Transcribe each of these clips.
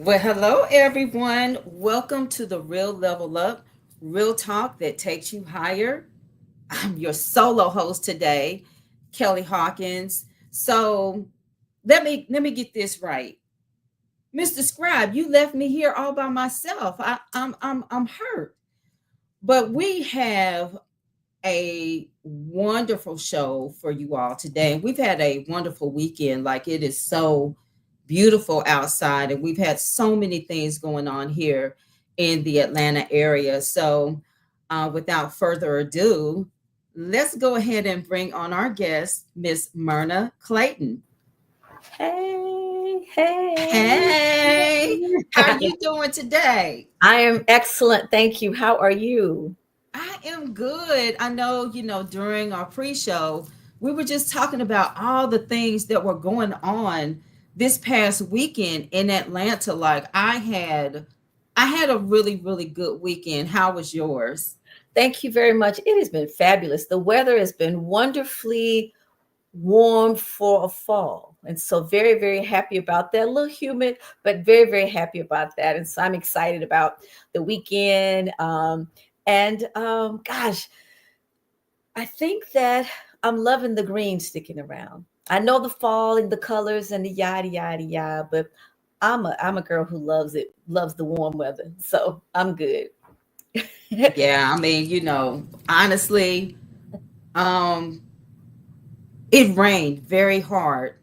Well, hello everyone. Welcome to the Real Level Up, real talk that takes you higher. I'm your solo host today, Kelli Hawkins. So let me get this right, Mr. Scribe. You left me here all by myself. I'm hurt, but we have a wonderful show for you all today. We've had a wonderful weekend. Like it is so beautiful outside, and we've had so many things going on here in the Atlanta area. So, without further ado, let's go ahead and bring on our guest, Miss Myrna Clayton. Hey, hey. Hey, how are you doing today? I am excellent. Thank you. How are you? I am good. I know, during our pre-show, we were just talking about all the things that were going on this past weekend in Atlanta. Like I had a really, really good weekend. How was yours? Thank you very much. It has been fabulous. The weather has been wonderfully warm for a fall. And so very, very happy about that. A little humid, but very, very happy about that. And so I'm excited about the weekend. Gosh, I think that I'm loving the green sticking around. I know the fall and the colors and the yada yada yada, but I'm a girl who loves it, loves the warm weather. So I'm good. Yeah, I mean, honestly, um, it rained very hard.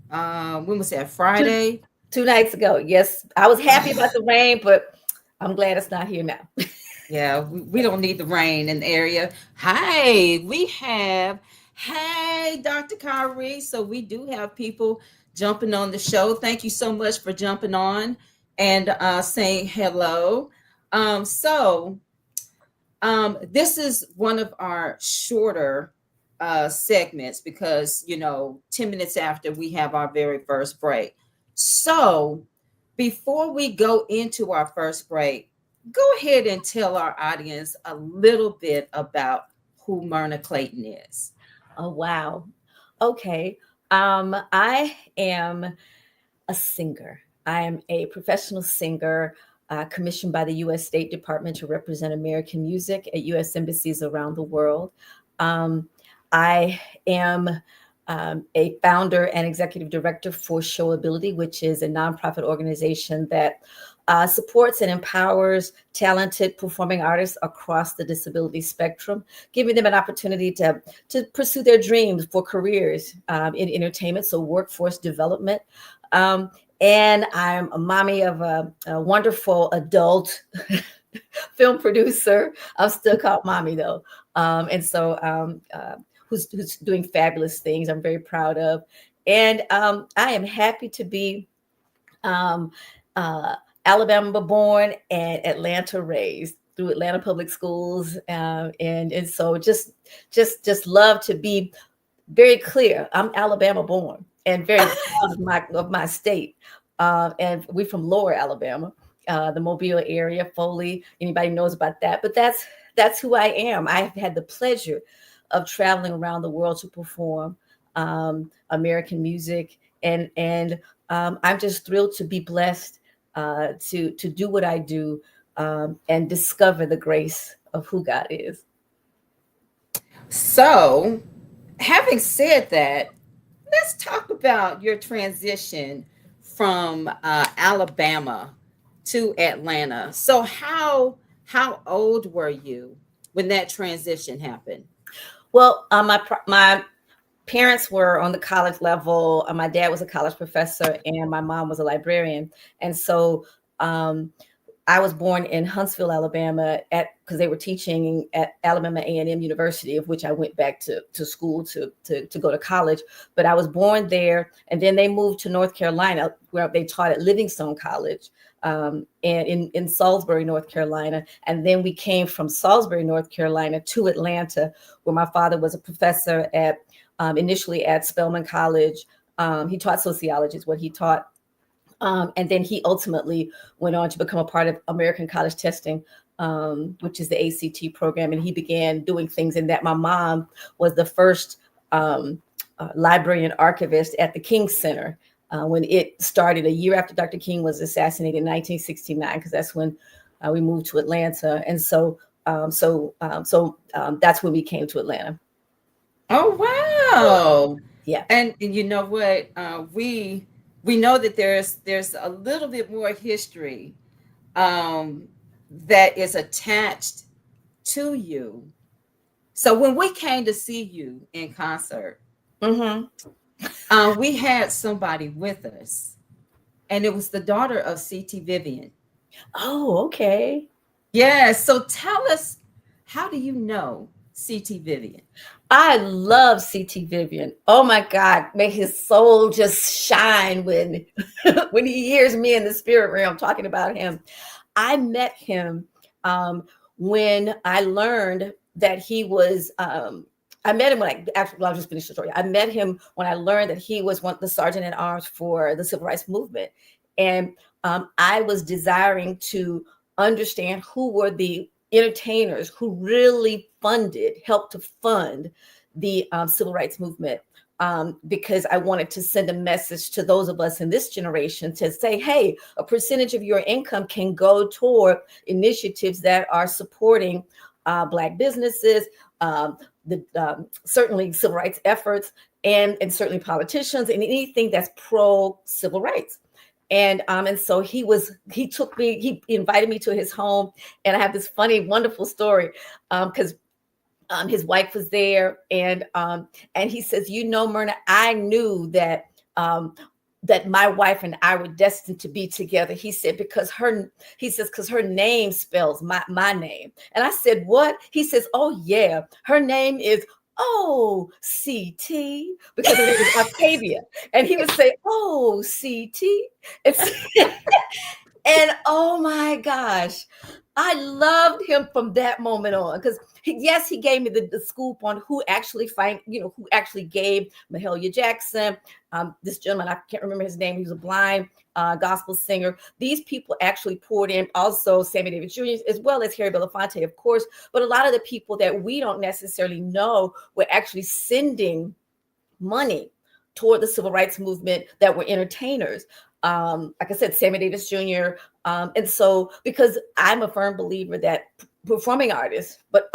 When was that? two, Friday? 2 nights ago. Yes, I was happy about the rain, but I'm glad it's not here now. Yeah, we don't need the rain in the area. Hi, hey, Dr. Kyrie. So we do have people jumping on the show. Thank you so much for jumping on and saying hello. This is one of our shorter segments because, 10 minutes after we have our very first break. So before we go into our first break, go ahead and tell our audience a little bit about who Myrna Clayton is. Oh wow. Okay. I am a singer. I am a professional singer commissioned by the U.S. State Department to represent American music at U.S. embassies around the world. Um, I am a founder and executive director for Showability, which is a nonprofit organization that supports and empowers talented performing artists across the disability spectrum, giving them an opportunity to pursue their dreams for careers in entertainment, so workforce development. Um, and I'm a mommy of a wonderful adult film producer. I'm still called mommy though. Who's doing fabulous things I'm very proud of. And I am happy to be um, uh, Alabama born and Atlanta raised through Atlanta Public Schools. And so just love to be very clear. I'm Alabama born and very proud of my state. And we're from Lower Alabama, the Mobile area, Foley. Anybody knows about that? But that's who I am. I've had the pleasure of traveling around the world to perform American music, and I'm just thrilled to be blessed to do what I do and discover the grace of who God is. So, having said that, let's talk about your transition from Alabama to Atlanta. So, how old were you when that transition happened? Well, my parents were on the college level. My dad was a college professor, and my mom was a librarian. And so um, I was born in Huntsville, Alabama, at because they were teaching at Alabama A&M University, of which I went back to school to go to college. But I was born there, and then they moved to North Carolina, where they taught at Livingstone College, and in Salisbury, North Carolina. And then we came from Salisbury, North Carolina, to Atlanta, where my father was a professor at initially at Spelman College. He taught sociology, is what he taught. And then he ultimately went on to become a part of American College Testing, which is the ACT program. And he began doing things in that. My mom was the first librarian archivist at the King Center when it started a year after Dr. King was assassinated in 1969, because that's when we moved to Atlanta. And so that's when we came to Atlanta. Oh, wow. Yeah. And you know what? We know that there's a little bit more history that is attached to you. So when we came to see you in concert, we had somebody with us, and it was the daughter of C.T. Vivian. Oh, okay. Yeah. So tell us, how do you know C.T. Vivian? I love C.T. Vivian. Oh my God, make his soul just shine when when he hears me in the spirit realm talking about him. I met him when I learned that he was. I met him when I'll just finish the story. I met him when I learned that he was the sergeant at arms for the civil rights movement, and I was desiring to understand who were the entertainers who really helped to fund the civil rights movement, because I wanted to send a message to those of us in this generation to say, hey, a percentage of your income can go toward initiatives that are supporting Black businesses, certainly civil rights efforts, and certainly politicians, and anything that's pro civil rights. And so he invited me to his home, and I have this funny, wonderful story because his wife was there, and he says, Myrna, I knew that that my wife and I were destined to be together. He said, because her name spells my name. And I said, what? He says, oh yeah, her name is O-C-T, because her name is Octavia. And he would say, O-C-T. And oh my gosh, I loved him from that moment on, because he gave me the scoop on who actually gave Mahalia Jackson, this gentleman, I can't remember his name, he was a blind gospel singer. These people actually poured in, also Sammy Davis Jr., as well as Harry Belafonte, of course, but a lot of the people that we don't necessarily know were actually sending money toward the civil rights movement that were entertainers. Like I said, Sammy Davis Jr. And so, because I'm a firm believer that performing artists, but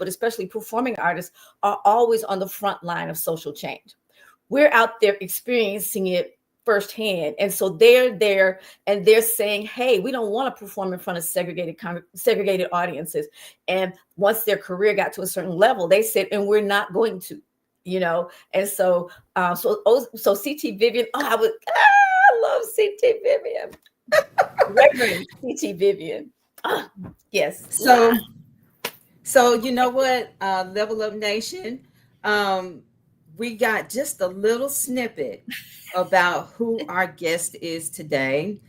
especially performing artists, are always on the front line of social change. We're out there experiencing it firsthand. And so they're there and they're saying, hey, we don't want to perform in front of segregated audiences. And once their career got to a certain level, they said, and we're not going to, And so, so C.T. Vivian, I love C.T. Vivian. Reverend C.T. Vivian. Yes. So you know what, Level Up Nation, we got just a little snippet about who our guest is today.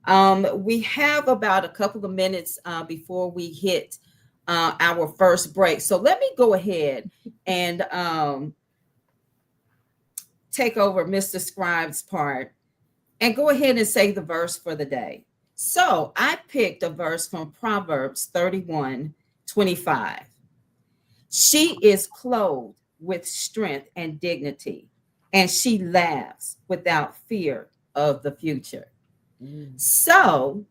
We have about a couple of minutes before we hit our first break. So let me go ahead and take over Mr. Scribe's part and go ahead and say the verse for the day. So I picked a verse from Proverbs 31:25. She is clothed with strength and dignity, and she laughs without fear of the future. So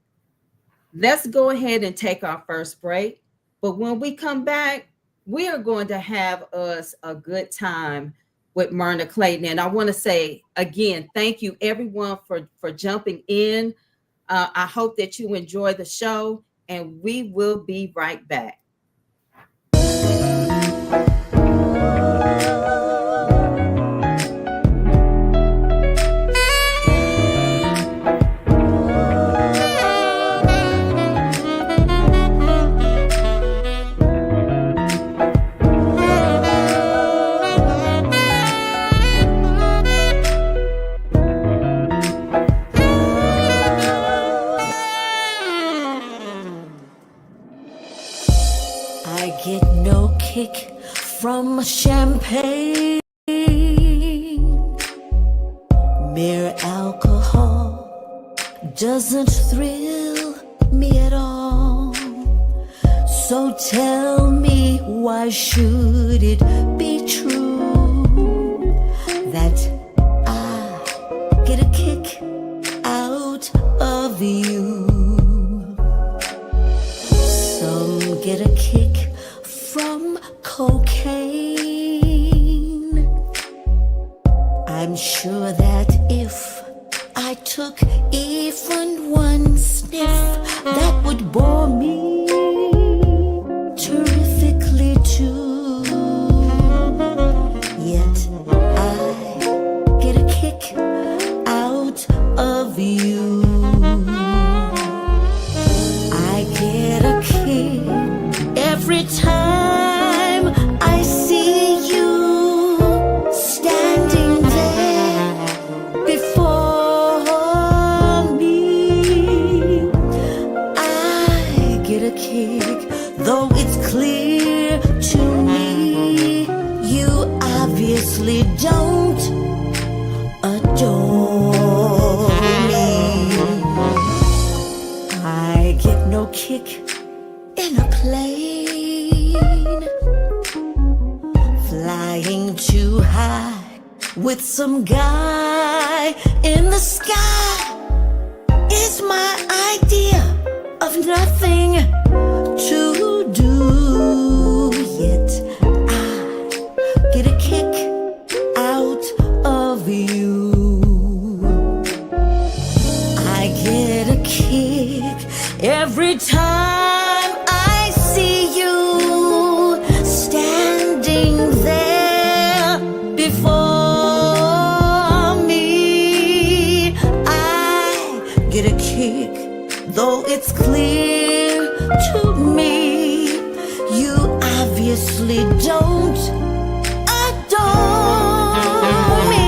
let's go ahead and take our first break. But when we come back, we are going to have us a good time with Myrna Clayton. And I want to say again, thank you everyone for jumping in. I hope that you enjoy the show, and we will be right back. From champagne, mere alcohol doesn't thrill me at all. So tell me, why should it be true that I get a kick sure that if I took even one sniff, that would bore me terrifically too. Yet I get a kick out of you. I get a kick every time I see you standing there before me. I get a kick, though it's clear to me you obviously don't adore me. I get no kick in a plane, flying too high with some guy in the sky is my idea of nothing to do. Yet I get a kick out of you. I get a kick every time I see you standing there before me. I get a kick, though it's clear to me you obviously don't adore me.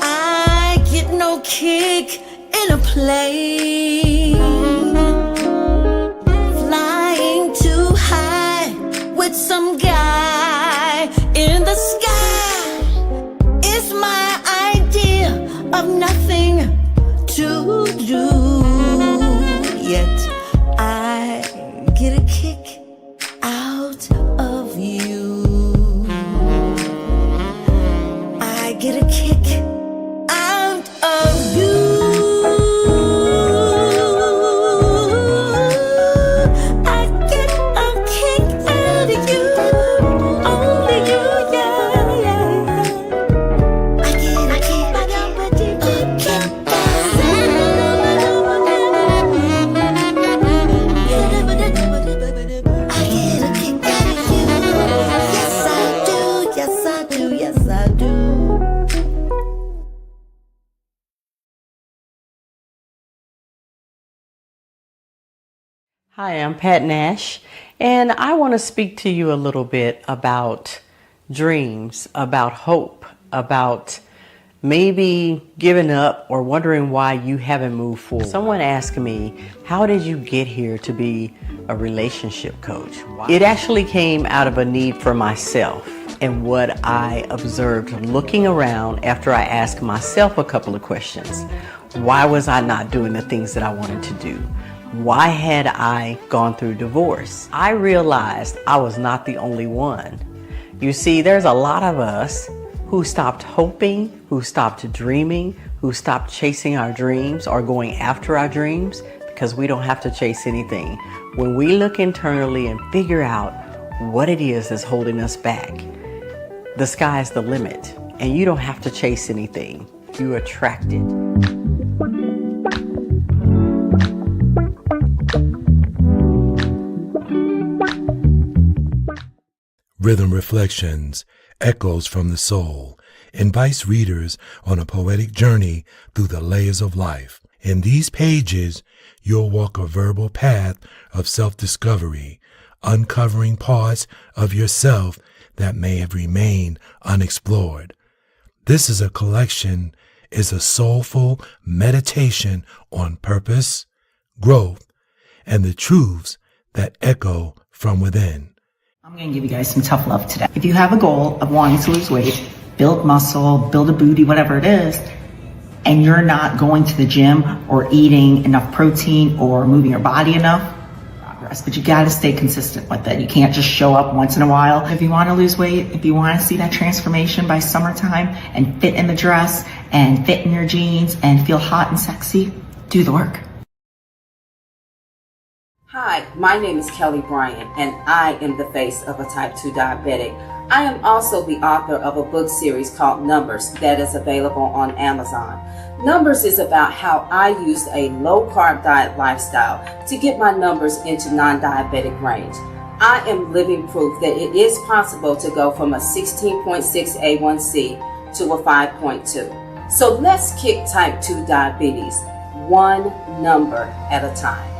I get no kick in a plane, flying too high with some guy in the sky is my idea of nothing to do. Yet I get a kick out of you. I get a kick out of you. I get a kick out of you. Only you, yeah, yeah. I get a kick out of you. Yes, I do. Yes, I do. Yes, I do. Hi, I'm Pat Nash, and I want to speak to you a little bit about dreams, about hope, about maybe giving up or wondering why you haven't moved forward. Someone asked me, how did you get here to be a relationship coach? It actually came out of a need for myself and what I observed looking around after I asked myself a couple of questions. Why was I not doing the things that I wanted to do? Why had I gone through divorce? I realized I was not the only one. You see, there's a lot of us who stopped hoping, who stopped dreaming, who stopped chasing our dreams or going after our dreams because we don't have to chase anything. When we look internally and figure out what it is that's holding us back, the sky's the limit and you don't have to chase anything. You attract it. Rhythm Reflections, Echoes from the Soul, invites readers on a poetic journey through the layers of life. In these pages, you'll walk a verbal path of self-discovery, uncovering parts of yourself that may have remained unexplored. This is a soulful meditation on purpose, growth, and the truths that echo from within. I'm going to give you guys some tough love today. If you have a goal of wanting to lose weight, build muscle, build a booty, whatever it is, and you're not going to the gym or eating enough protein or moving your body enough, progress. But you got to stay consistent with it. You can't just show up once in a while. If you want to lose weight, if you want to see that transformation by summertime and fit in the dress and fit in your jeans and feel hot and sexy, do the work. Hi, my name is Kelli Bryant, and I am the face of a type 2 diabetic. I am also the author of a book series called Numbers that is available on Amazon. Numbers is about how I used a low-carb diet lifestyle to get my numbers into non-diabetic range. I am living proof that it is possible to go from a 16.6 A1C to a 5.2. So let's kick type 2 diabetes one number at a time.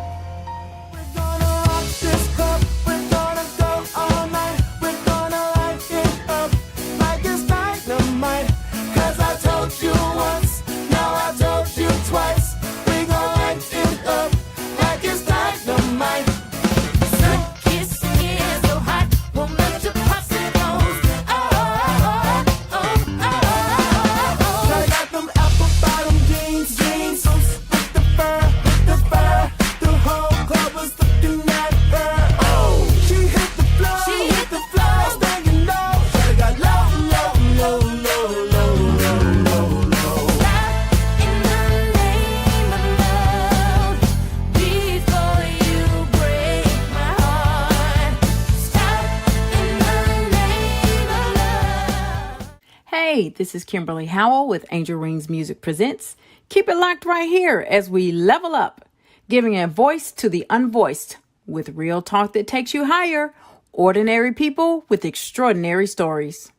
Hey, this is Kimberly Howell with Angel Rings Music Presents. Keep it locked right here as we level up, giving a voice to the unvoiced with real talk that takes you higher, ordinary people with extraordinary stories.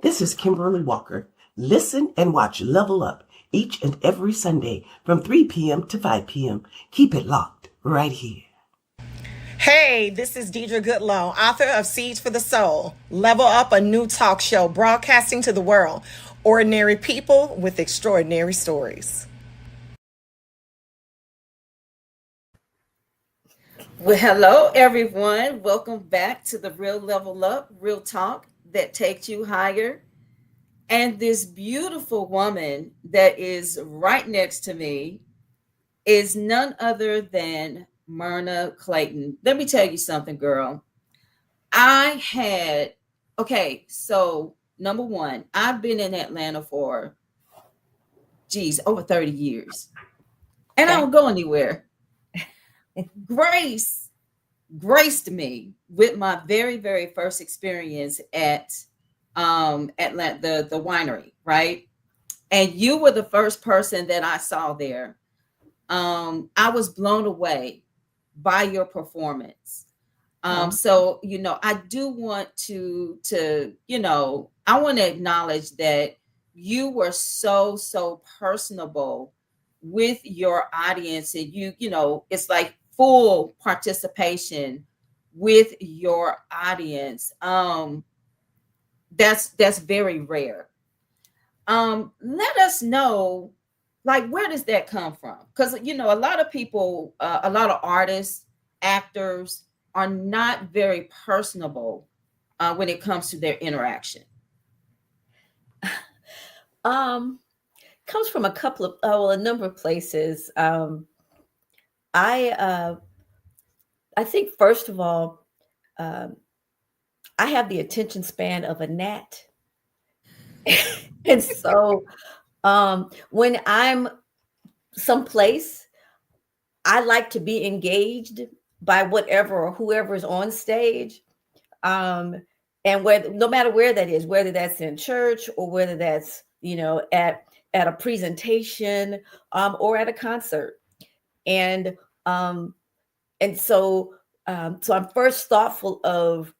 This is Kimberly Walker. Listen and watch Level Up each and every Sunday from 3 p.m. to 5 p.m. Keep it locked right here. Hey, this is Deidre Goodlow, author of Seeds for the Soul. Level Up, a new talk show broadcasting to the world. Ordinary people with extraordinary stories. Well, hello, everyone. Welcome back to the Real Level Up, Real Talk that takes you higher. And this beautiful woman that is right next to me is none other than Myrna Clayton. Let me tell you something, girl. So number one, I've been in Atlanta for, over 30 years. And I don't go anywhere. Grace graced me with my very, very first experience at Atlanta, the winery, right? And you were the first person that I saw there. I was blown away by your performance. So, I do want to I want to acknowledge that you were so personable with your audience, and it's like full participation with your audience. That's very rare. Let us know, like, where does that come from? Because a lot of people, a lot of artists, actors are not very personable when it comes to their interaction. Comes from a number of places. I think, first of all, I have the attention span of a gnat. And so when I'm someplace, I like to be engaged by whatever or whoever is on stage. And no matter where that is, whether that's in church or whether that's, at a presentation or at a concert. And so I'm first thoughtful of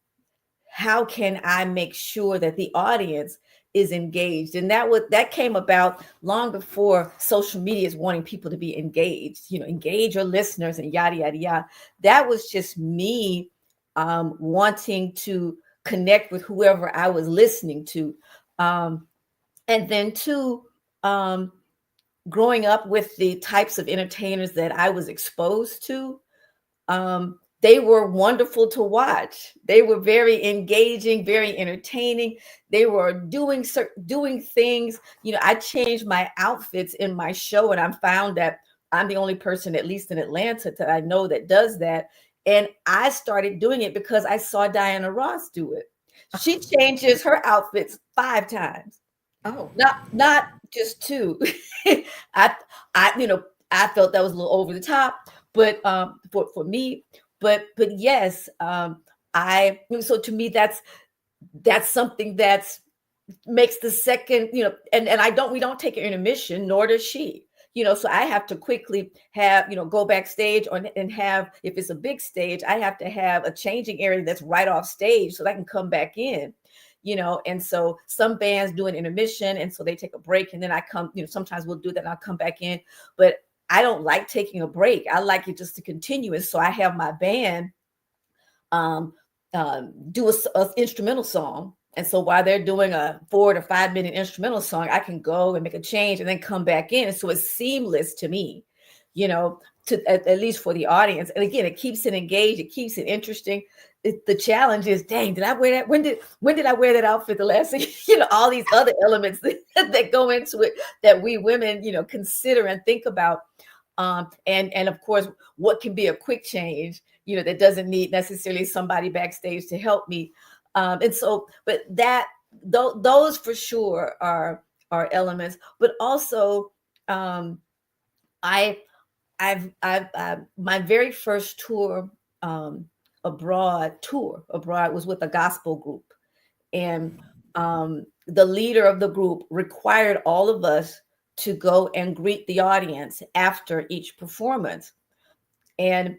how can I make sure that the audience is engaged. And that came about long before social media is wanting people to be engaged, engage your listeners and yada, yada, yada. That was just me wanting to connect with whoever I was listening to. And then two, growing up with the types of entertainers that I was exposed to, they were wonderful to watch. They were very engaging, very entertaining. They were doing things. I changed my outfits in my show, and I found that I'm the only person, at least in Atlanta, that I know that does that. And I started doing it because I saw Diana Ross do it. She changes her outfits 5 times. Oh, not just 2. I felt that was a little over the top. but for me, but yes, so to me that's something that's makes the second, and we don't take an intermission, nor does she. So I have to quickly have, go backstage and have, if it's a big stage, I have to have a changing area that's right off stage so that I can come back in, and so some bands do an intermission, and so they take a break, and then I come, sometimes we'll do that and I'll come back in, but I don't like taking a break. I like it just to continue. And so I have my band do a instrumental song. And so while they're doing a 4 to 5 minute instrumental song, I can go and make a change and then come back in. And so it's seamless to me, at least for the audience. And again, it keeps it engaged. It keeps it interesting. The challenge is, dang, did I wear that? When did I wear that outfit the last thing? All these other elements that go into it that we women, consider and think about. And of course, what can be a quick change, that doesn't need necessarily somebody backstage to help me. And so, but those for sure are elements, but also, I've my very first tour abroad was with a gospel group, and the leader of the group required all of us to go and greet the audience after each performance, and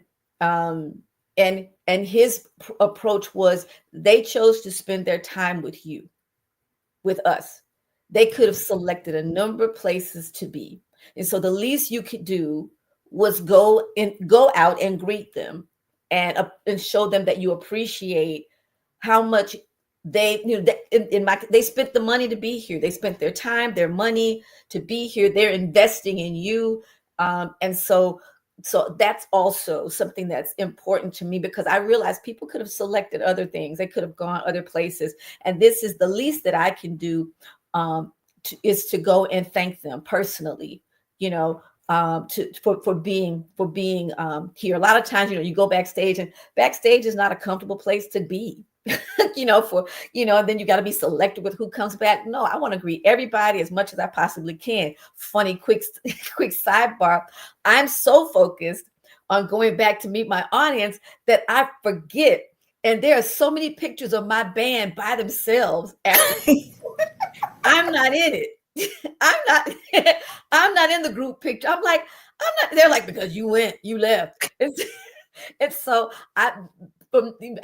his approach was they chose to spend their time with us. They could have selected a number of places to be. And so the least you could do was go out and greet them and show them that you appreciate how much they, they spent the money to be here. They spent their time, their money to be here. They're investing in you. And so that's also something that's important to me, because I realized people could have selected other things. They could have gone other places. And this is the least that I can do, is to go and thank them personally, for being here. A lot of times, you go backstage, and backstage is not a comfortable place to be. Then you got to be selective with who comes back. No, I want to greet everybody as much as I possibly can. Funny, quick sidebar. I'm so focused on going back to meet my audience that I forget. And there are so many pictures of my band by themselves. I'm not in it. I'm not in the group picture. I'm not. They're like, because you left. And so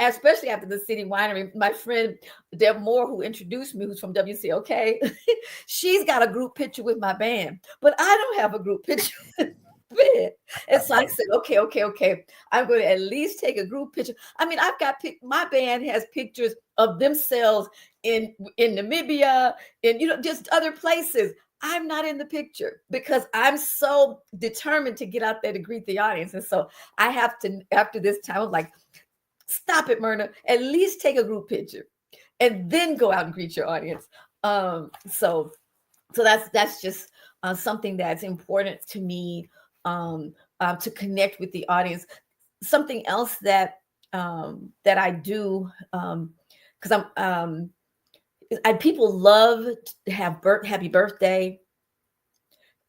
especially after the City Winery, my friend Deb Moore, who introduced me, who's from WCOK, she's got a group picture with my band, but I don't have a group picture with my band. And so I said, okay. I'm going to at least take a group picture. I mean, I've got my band has pictures of themselves in Namibia and just other places. I'm not in the picture because I'm so determined to get out there to greet the audience. And so I have to, after this time, I'm like, stop it, Myrna, at least take a group picture and then go out and greet your audience. So that's just something that's important to me, to connect with the audience. Something else that I do, because people love to have happy birthday.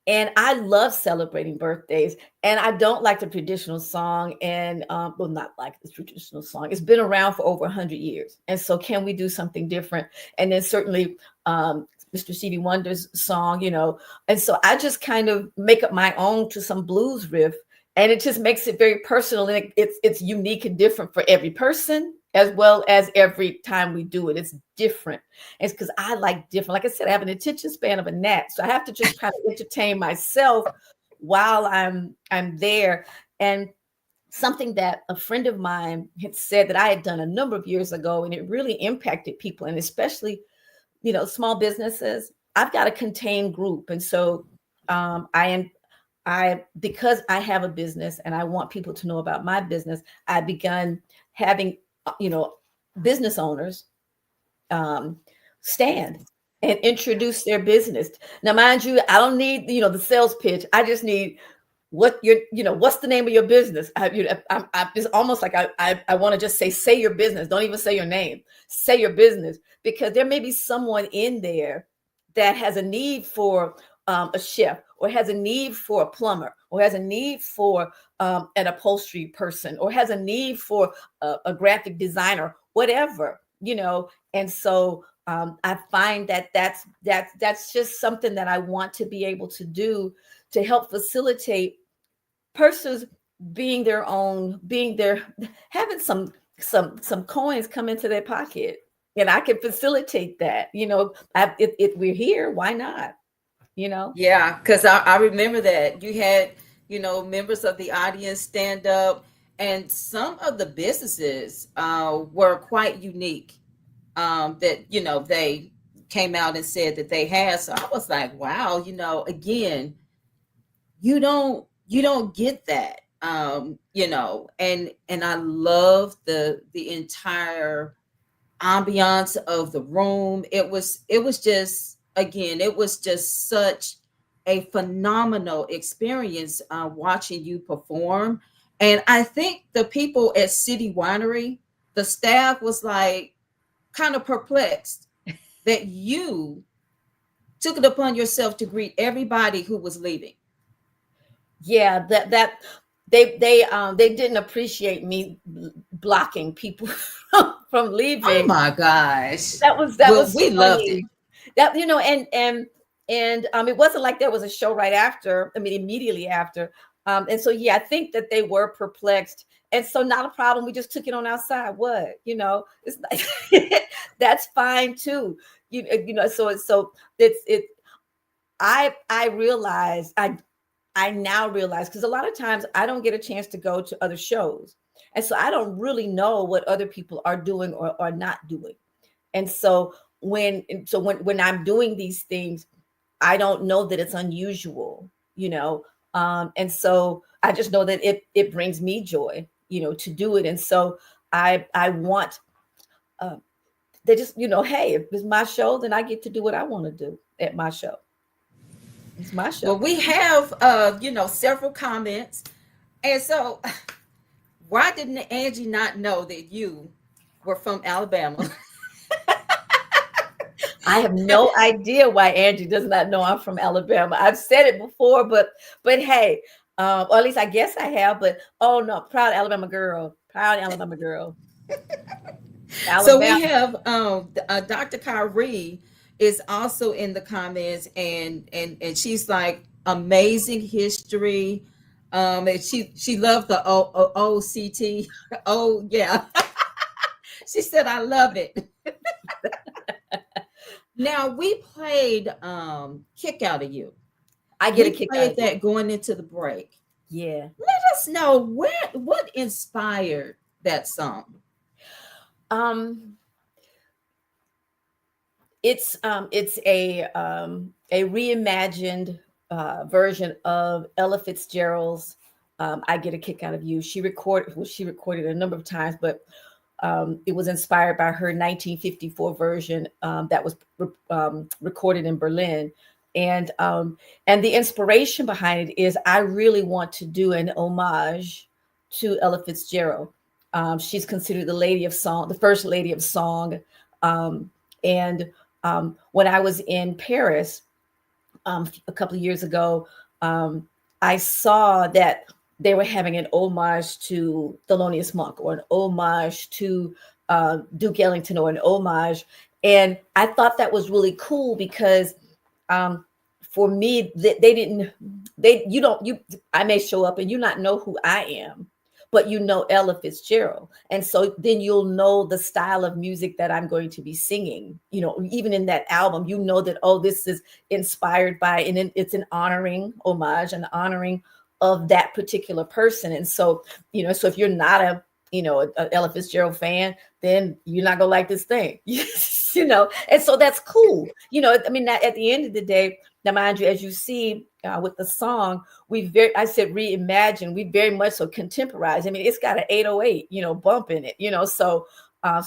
And I love celebrating birthdays, and I don't like the traditional song, and not like the traditional song. It's been around for over 100 years, and so can we do something different? And then certainly Mr. Stevie Wonder's song, and so I just kind of make up my own to some blues riff, and it just makes it very personal, and it's unique and different for every person, as well as every time we do it. It's different. It's because I like different. Like I said, I have an attention span of a gnat, so I have to just kind of entertain myself while I'm there. And something that a friend of mine had said that I had done a number of years ago, and it really impacted people, and especially, small businesses. I've got a contained group, and so because I have a business and I want people to know about my business, I begun having business owners stand and introduce their business. Now, mind you, I don't need, the sales pitch. I just need what's the name of your business? It's almost like I want to just say your business. Don't even say your name. Say your business, because there may be someone in there that has a need for a chef, or has a need for a plumber, or has a need for an upholstery person, or has a need for a graphic designer, whatever, And so I find that that's just something that I want to be able to do to help facilitate persons being having some coins come into their pocket, and I can facilitate that. If we're here, why not? Yeah, because I remember that you had, members of the audience stand up, and some of the businesses were quite unique, that, they came out and said that they had. So I was like, wow, again, you don't get that, and I love the entire ambiance of the room. It was just, again, it was just such a phenomenal experience, watching you perform. And I think the people at City Winery, the staff was like kind of perplexed that you took it upon yourself to greet everybody who was leaving. Yeah, that they didn't appreciate me blocking people from leaving. Oh my gosh. That was We loved it. That, and it wasn't like there was a show right after, immediately after. And so, yeah, I think that they were perplexed. And so not a problem. We just took it on outside. What, it's like, that's fine too. So I realized, I now realize, because a lot of times I don't get a chance to go to other shows. And so I don't really know what other people are doing or are not doing. And so when I'm doing these things, I don't know that it's unusual, and so I just know that it brings me joy, to do it. And so I want, they just, hey, if it's my show, then I get to do what I want to do at my show. It's my show. Well, we have, several comments. And so why didn't Angee not know that you were from Alabama? I have no idea why Angee does not know I'm from Alabama. I've said it before, but hey, or at least I guess I have, but oh no, proud Alabama girl. So we have Dr. Kyrie is also in the comments, and she's like, amazing history. And she loved the OCT. Oh yeah. She said, I love it. Now we played Kick Out of You. I get a kick out of that going into the break. Yeah. Let us know what inspired that song. It's a reimagined version of Ella Fitzgerald's "I Get a Kick Out of You." She recorded a number of times, but it was inspired by her 1954 version that was recorded in Berlin. And the inspiration behind it is I really want to do an homage to Ella Fitzgerald. She's considered the lady of song, the first lady of song. And when I was in Paris a couple of years ago, I saw that they were having an homage to Thelonious Monk, or an homage to Duke Ellington, or an homage. And I thought that was really cool because for me, I may show up and you not know who I am, but you know Ella Fitzgerald. And so then you'll know the style of music that I'm going to be singing, even in that album, that, oh, this is inspired by, and it's an homage, an honoring of that particular person. And so, so if you're not a Ella Fitzgerald fan, then you're not gonna like this thing, and so that's cool. At the end of the day, now mind you, as you see with the song, I said reimagine, we very much so contemporize. It's got an 808, bump in it, so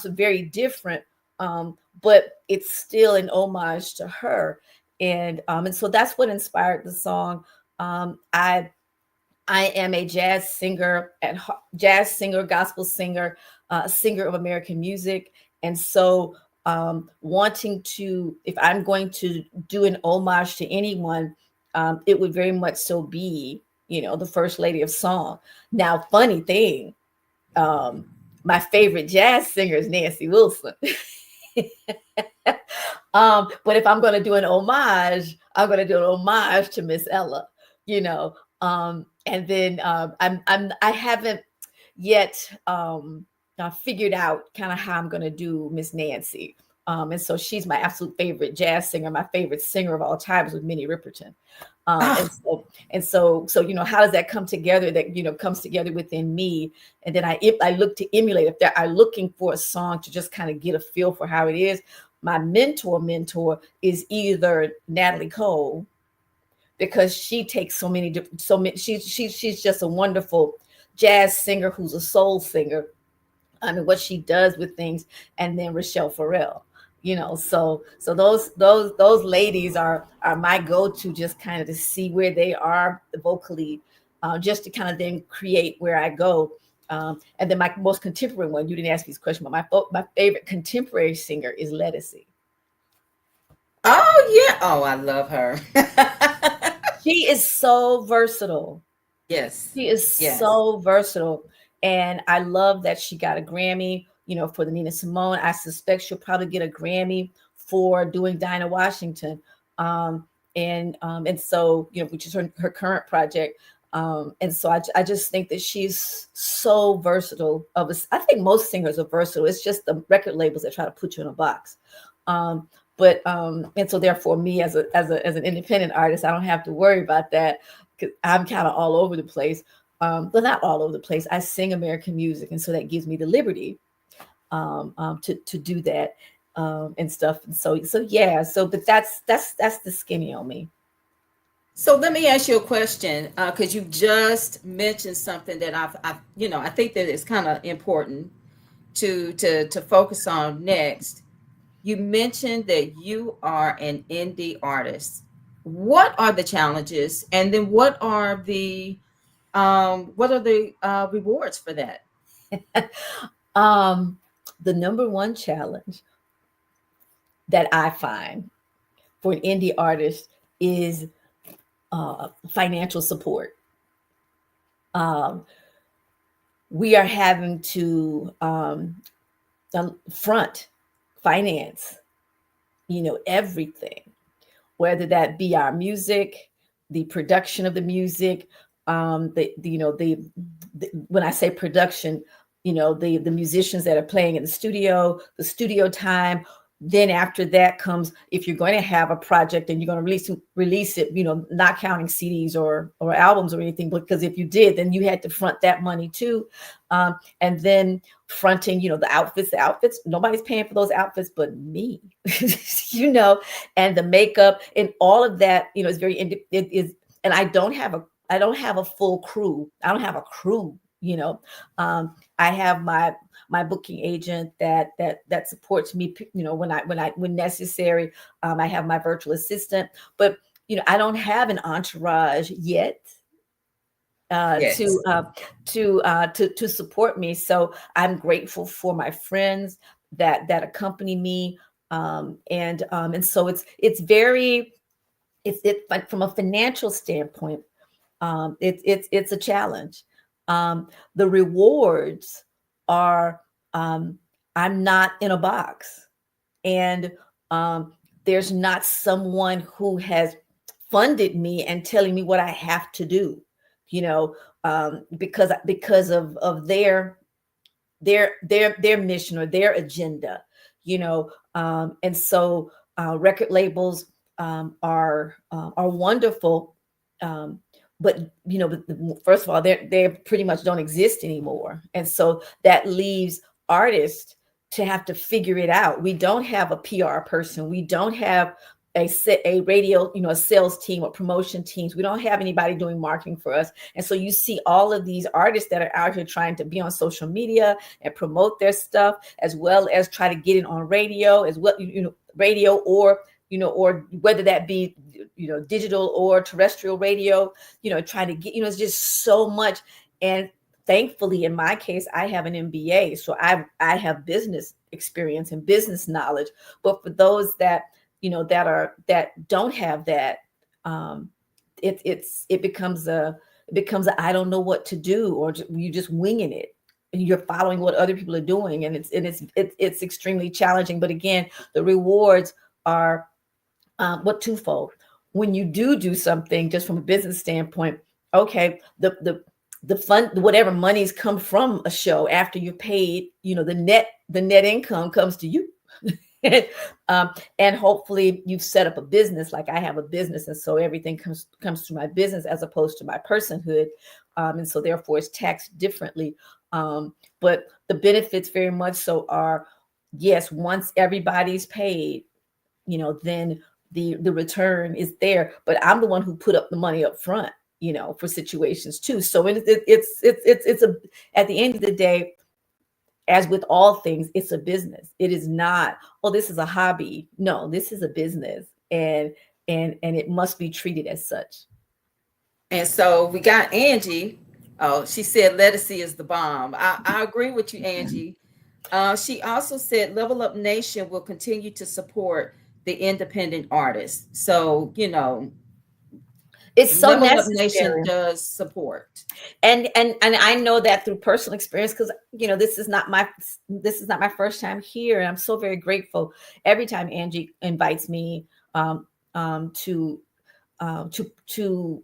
very different, but it's still an homage to her. And so that's what inspired the song. I am a jazz singer, gospel singer, singer of American music. And so wanting to, if I'm going to do an homage to anyone, it would very much so be, the first lady of song. Now, funny thing, my favorite jazz singer is Nancy Wilson. But if I'm going to do an homage, I'm going to do an homage to Miss Ella, and then I haven't yet figured out kind of how I'm going to do Miss Nancy. And so she's my absolute favorite jazz singer. My favorite singer of all time is with Minnie Riperton. And so, how does that come together? That, comes together within me. And then I look to emulate. If they're looking for a song to just kind of get a feel for how it is, my mentor is either Natalie Cole, because she takes she's just a wonderful jazz singer who's a soul singer. I mean, what she does with things, and then Rochelle Farrell, so those ladies are my go-to, just kind of to see where they are vocally, just to kind of then create where I go. And then my most contemporary one, you didn't ask me this question, but my favorite contemporary singer is Letticy. Oh yeah. Oh, I love her. She is so versatile. Yes. She is so versatile. And I love that she got a Grammy, for the Nina Simone. I suspect she'll probably get a Grammy for doing Dinah Washington. And so, which is her current project. And so I just think that she's so versatile. I think most singers are versatile. It's just the record labels that try to put you in a box. And so therefore me as an independent artist, I don't have to worry about that, because I'm kind of all over the place. But not all over the place. I sing American music, and so that gives me the liberty to do that and stuff. And so yeah. But that's the skinny on me. So let me ask you a question, because you just mentioned something that I think that it's kind of important to focus on next. You mentioned that you are an indie artist. What are the challenges, and then what are the rewards for that? The number one challenge that I find for an indie artist is financial support. We are having to front finance, everything, whether that be our music, the production of the music, when I say production, the musicians that are playing in the studio time. Then after that comes, if you're going to have a project and you're going to release it, not counting CDs or albums or anything, because if you did, then you had to front that money too. And then fronting, the outfits, nobody's paying for those outfits but me, and the makeup and all of that, is very, it is, and I don't have a full crew. I don't have a crew, I have my booking agent that supports me, when necessary. I have my virtual assistant, but I don't have an entourage yet to support me. So I'm grateful for my friends that accompany me, and so it's very, it's from a financial standpoint, it's a challenge. The rewards are, I'm not in a box, and there's not someone who has funded me and telling me what I have to do, because of their mission or their agenda, and so record labels are wonderful. But first of all, they pretty much don't exist anymore, and so that leaves artists to have to figure it out. We don't have a PR person. We don't have a radio, a sales team or promotion teams. We don't have anybody doing marketing for us. And so you see all of these artists that are out here trying to be on social media and promote their stuff, as well as try to get it on radio, as well, radio or whether that be, digital or terrestrial radio, trying to get, it's just so much. And thankfully, in my case, I have an MBA, so I have business experience and business knowledge. But for those that, that don't have that, it becomes a I don't know what to do, or you just winging it. And you're following what other people are doing, and it's extremely challenging. But again, the rewards are twofold. When you do something, just from a business standpoint, okay, the fund, whatever monies come from a show after you're paid, the net income comes to you. And hopefully you've set up a business. Like I have a business, and so everything comes to my business as opposed to my personhood, and so therefore it's taxed differently. But the benefits very much so are, yes, once everybody's paid, then the return is there. But I'm the one who put up the money up front, for situations too. So it's at the end of the day, as with all things, it's a business. It is not, oh, this is a hobby. No, this is a business, and it must be treated as such. And so we got Angee. Oh, she said Lettucey is the bomb. I agree with you, Angee. She also said Level Up Nation will continue to support the independent artists. So, it's so Level Up necessary. Nation does support. And I know that through personal experience, because this is not my first time here, and I'm so very grateful every time Angee invites me to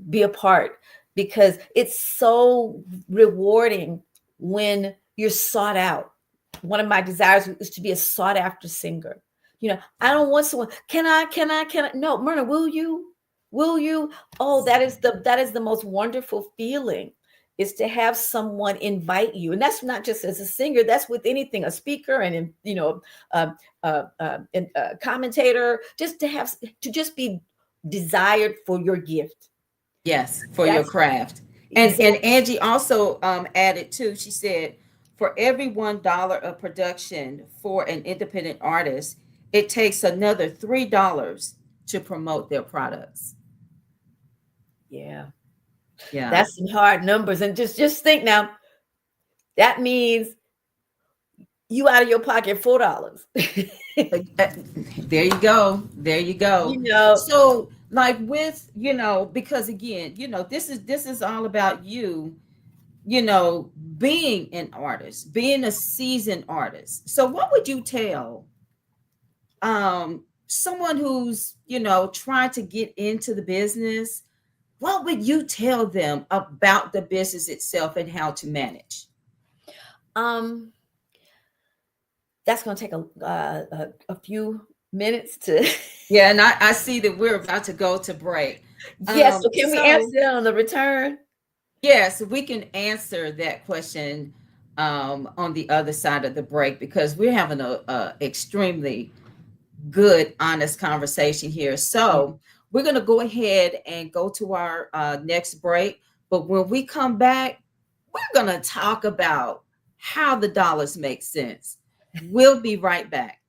be a part, because it's so rewarding when you're sought out. One of my desires is to be a sought after singer. I don't want someone, can I? No, Myrna, will you? Oh, that is the most wonderful feeling, is to have someone invite you. And that's not just as a singer, that's with anything, a speaker and, a commentator, just to just be desired for your gift. Yes, for your craft. And Angee also added too, she said, for every $1 of production for an independent artist, it takes another $3 to promote their products. Yeah. Yeah. That's some hard numbers. And just think now, that means you out of your pocket $4. There you go. There you go. So like with, because again, this is all about you, being an artist, being a seasoned artist. So what would you tell someone who's, trying to get into the business? What would you tell them about the business itself and how to manage? That's going to take a few minutes to. Yeah, and I see that we're about to go to break. Yes, so can we answer that on the return? Yes, we can answer that question on the other side of the break, because we're having a extremely good, honest conversation here. So we're going to go ahead and go to our next break. But when we come back, we're going to talk about how the dollars make sense. We'll be right back.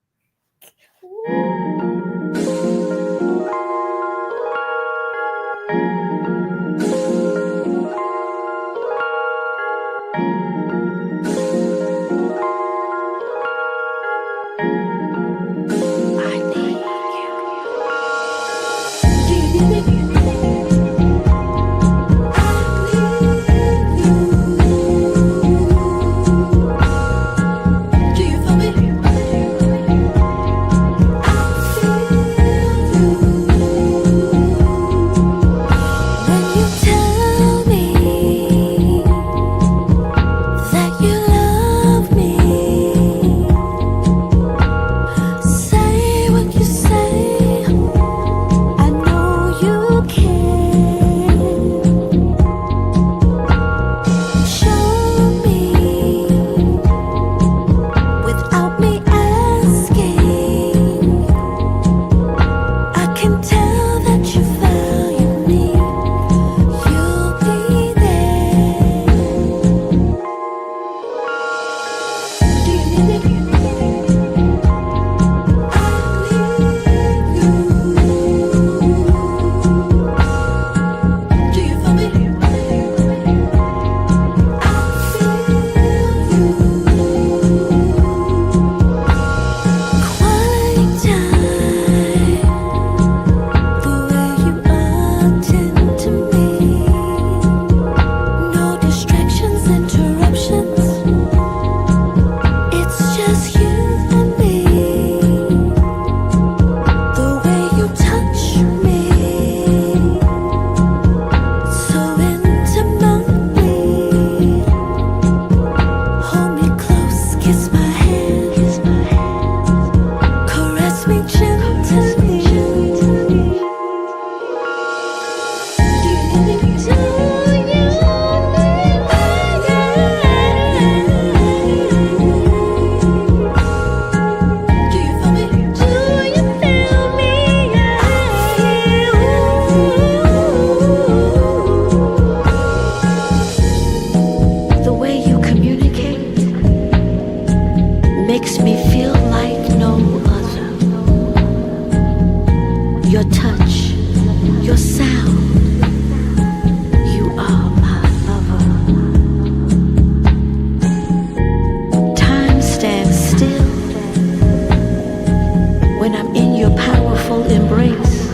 embrace.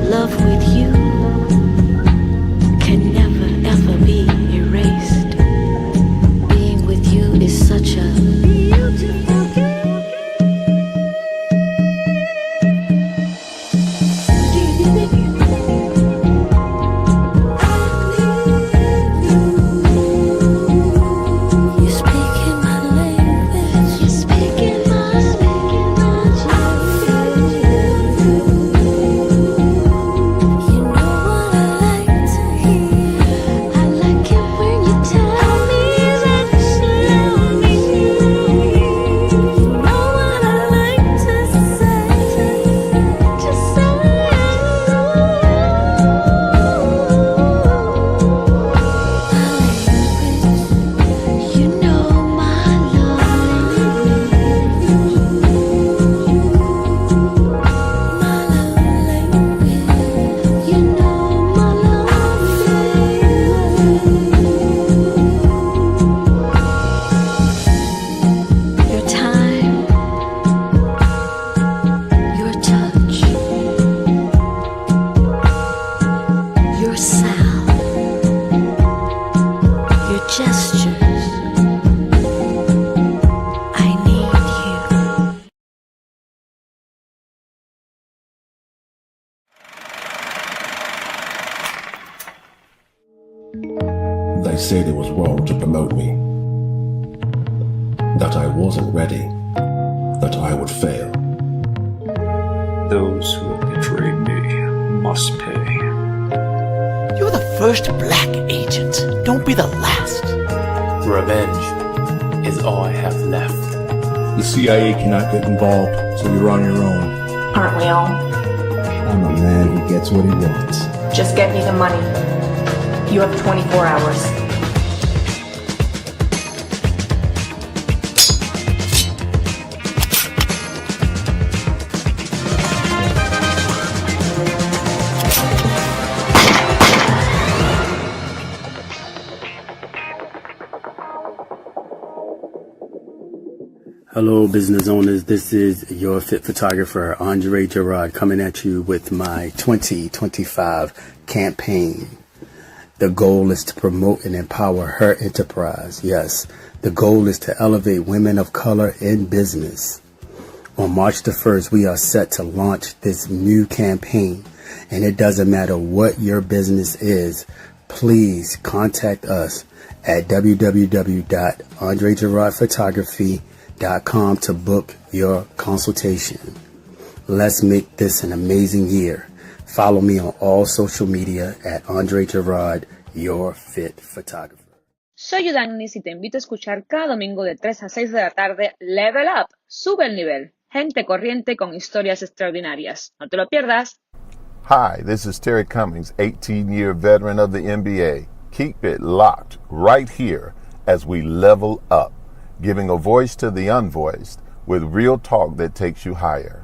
Love with you can never ever be erased. Being with you is such a beautiful They said it was wrong to promote me, that I wasn't ready, that I would fail. Those who have betrayed me must pay. You're the first black agent. Don't be the last. Revenge is all I have left. The CIA cannot get involved, so you're on your own. Aren't we all? I'm a man who gets what he wants. Just get me the money. You have 24 hours. Hello, business owners. This is your fit photographer, Angee Gerard, coming at you with my 2025 campaign. The goal is to promote and empower her enterprise. Yes, the goal is to elevate women of color in business. On March the 1st, we are set to launch this new campaign, and it doesn't matter what your business is. Please contact us at www.andregerardphotography.com to book your consultation. Let's make this an amazing year. Follow me on all social media at Angee Gerard, your fit photographer. Soy Udanis y te invito a escuchar cada domingo de 3 a 6 de la tarde Level Up, sube el nivel, gente corriente con historias extraordinarias. No te lo pierdas. Hi, this is Terry Cummings, 18-year veteran of the NBA. Keep it locked right here as we level up, giving a voice to the unvoiced with real talk that takes you higher.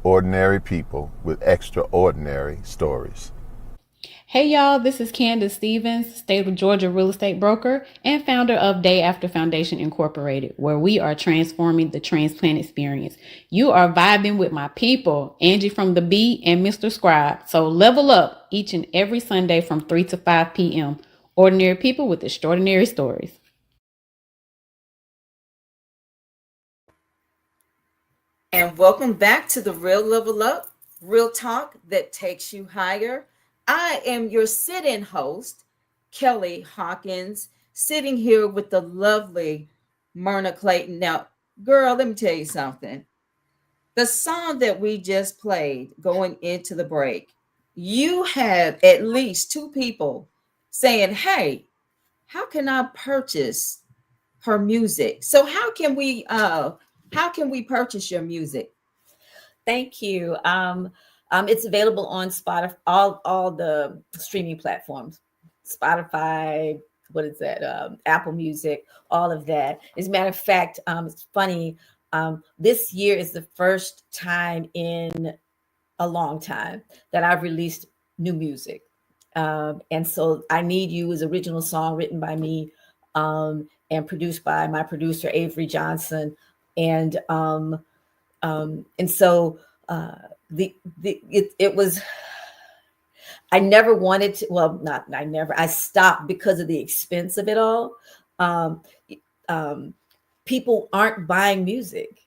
Ordinary people with extraordinary stories. Hey y'all, this is Candace Stevens, State of Georgia real estate broker and founder of Day After Foundation Incorporated, where we are transforming the transplant experience. You are vibing with my people, Angee from the B and Mr. Scribe. So level up each and every Sunday from 3 to 5 p.m. Ordinary people with extraordinary stories. And welcome back to the Real Level Up, real talk that takes you higher. I am your sit-in host, Kelli Hawkins, sitting here with the lovely Myrna Clayton. Now, girl, let me tell you something. The song that we just played going into the break, you had at least 2 people saying, hey, how can I purchase her music? So how can we purchase your music? Thank you. It's available on Spotify, all the streaming platforms, Spotify, what is that? Apple Music, all of that. As a matter of fact, it's funny. This year is the first time in a long time that I've released new music. And so I Need You is original song written by me and produced by my producer, Avery Johnson. And so it was, I never wanted to, well, not I never, I stopped because of the expense of it all. Um, People aren't buying music,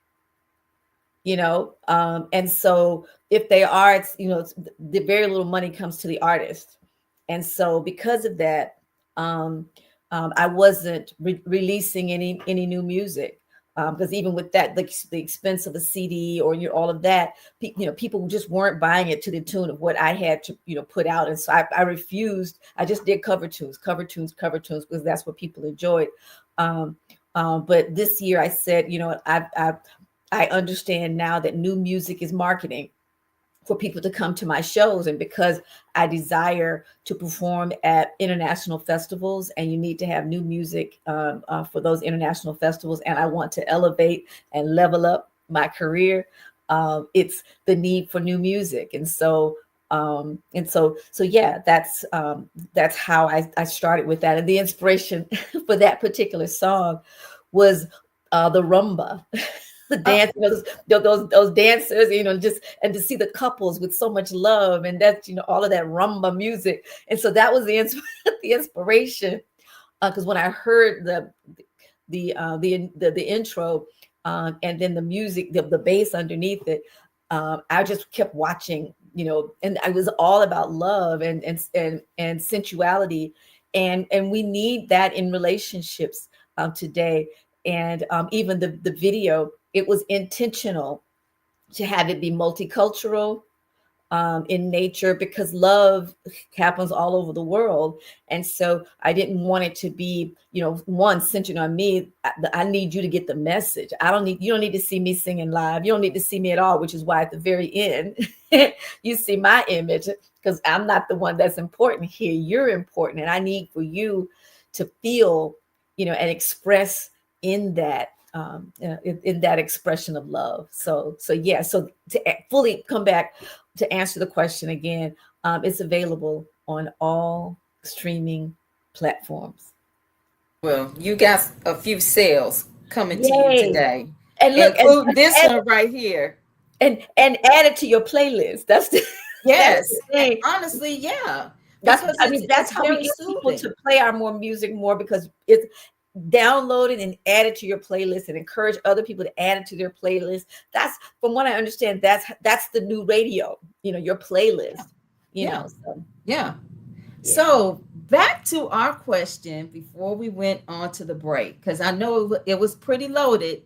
and so if they are, the very little money comes to the artist. And so because of that, I wasn't releasing any new music. Because even with that, the expense of a CD or all of that, people just weren't buying it to the tune of what I had to put out, and so I refused. I just did cover tunes, because that's what people enjoyed. But this year I said, I understand now that new music is marketing for people to come to my shows. And because I desire to perform at international festivals, and you need to have new music for those international festivals, and I want to elevate and level up my career, it's the need for new music. And so yeah, that's how I started with that. And the inspiration for that particular song was the rumba. The dance, those dancers, and to see the couples with so much love, and that's all of that rumba music. And so that was the inspiration, because when I heard the intro, and then the music, the bass underneath it, I just kept watching, and I was all about love and sensuality, and we need that in relationships today. And even the video, it was intentional to have it be multicultural in nature, because love happens all over the world. And so I didn't want it to be, one centered on me. I need you to get the message. You don't need to see me singing live. You don't need to see me at all, which is why at the very end, you see my image, because I'm not the one that's important here. You're important. And I need for you to feel, and express in that, in that expression of love. So yeah, so to fully come back to answer the question again, it's available on all streaming platforms. Well, you got a few sales coming to you today, and look, include this one right here, and add it to your playlist. That's the yes. That's the thing. Honestly, yeah. That's how we get people to play our music more, because it's download it and add it to your playlist, and encourage other people to add it to their playlist. That's, from what I understand, that's the new radio, your playlist, Yeah. So back to our question before we went on to the break, because I know it was pretty loaded,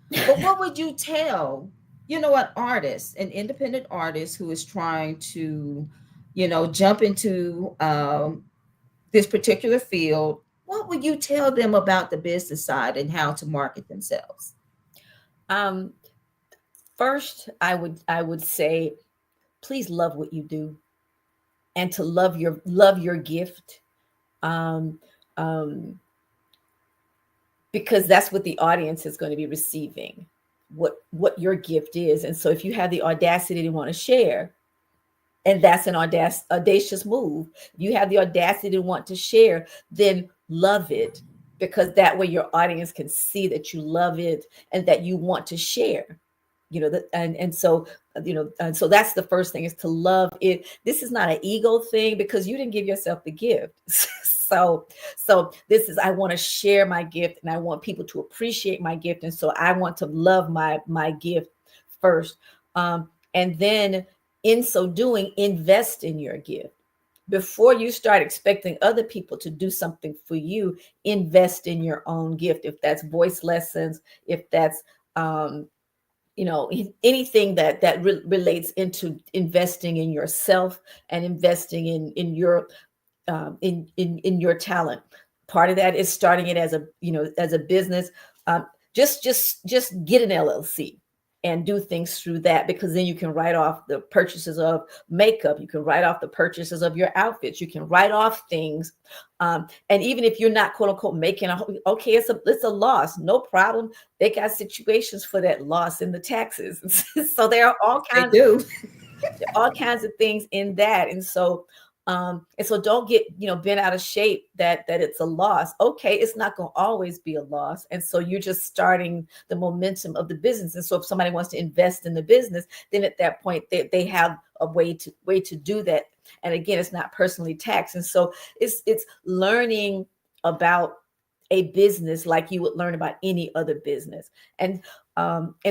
but what would you tell, an artist, an independent artist who is trying to, jump into this particular field? What would you tell them about the business side and how to market themselves? First, I would say, please love what you do, and to love your gift, because that's what the audience is going to be receiving, what your gift is. And so if you have the audacity to want to share, and that's an audacious move, you have the audacity to want to share, then love it, because that way your audience can see that you love it and that you want to share, and so that's the first thing, is to love it. This is not an ego thing, because you didn't give yourself the gift. So this is, I want to share my gift, and I want people to appreciate my gift. And so I want to love my gift first. And then in so doing, invest in your gift. Before you start expecting other people to do something for you, invest in your own gift. If that's voice lessons, if that's, anything that relates into investing in yourself and investing in your talent. Part of that is starting it as a business. Just get an LLC and do things through that, because then you can write off the purchases of makeup. You can write off the purchases of your outfits. You can write off things. And even if you're not, quote unquote, making it's a loss, no problem. They got situations for that loss in the taxes. So there are all kinds of things in that. And so And so don't get, bent out of shape that it's a loss. Okay, it's not going to always be a loss. And so you're just starting the momentum of the business. And so if somebody wants to invest in the business, then at that point they have a way to do that. And again, it's not personally taxed. And so it's learning about a business like you would learn about any other business. And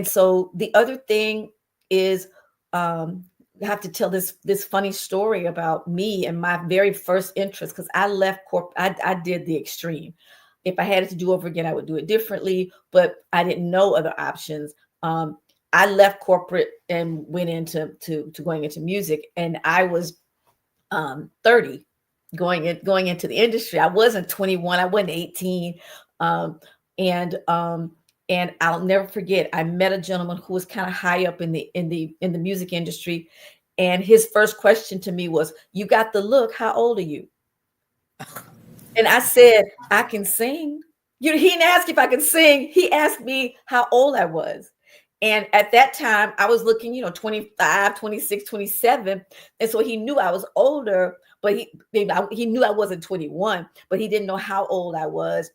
so the other thing is, I have to tell this funny story about me and my very first interest, because I left I did the extreme. If I had it to do over again, I would do it differently, but I didn't know other options. I left corporate and went into going into music, and I was 30 going into the industry. I wasn't 21, I wasn't 18. And I'll never forget, I met a gentleman who was kind of high up in the music industry. And his first question to me was, "You got the look, how old are you?" And I said, "I can sing." He didn't ask if I could sing. He asked me how old I was. And at that time I was looking, 25, 26, 27. And so he knew I was older, but he knew I wasn't 21, but he didn't know how old I was.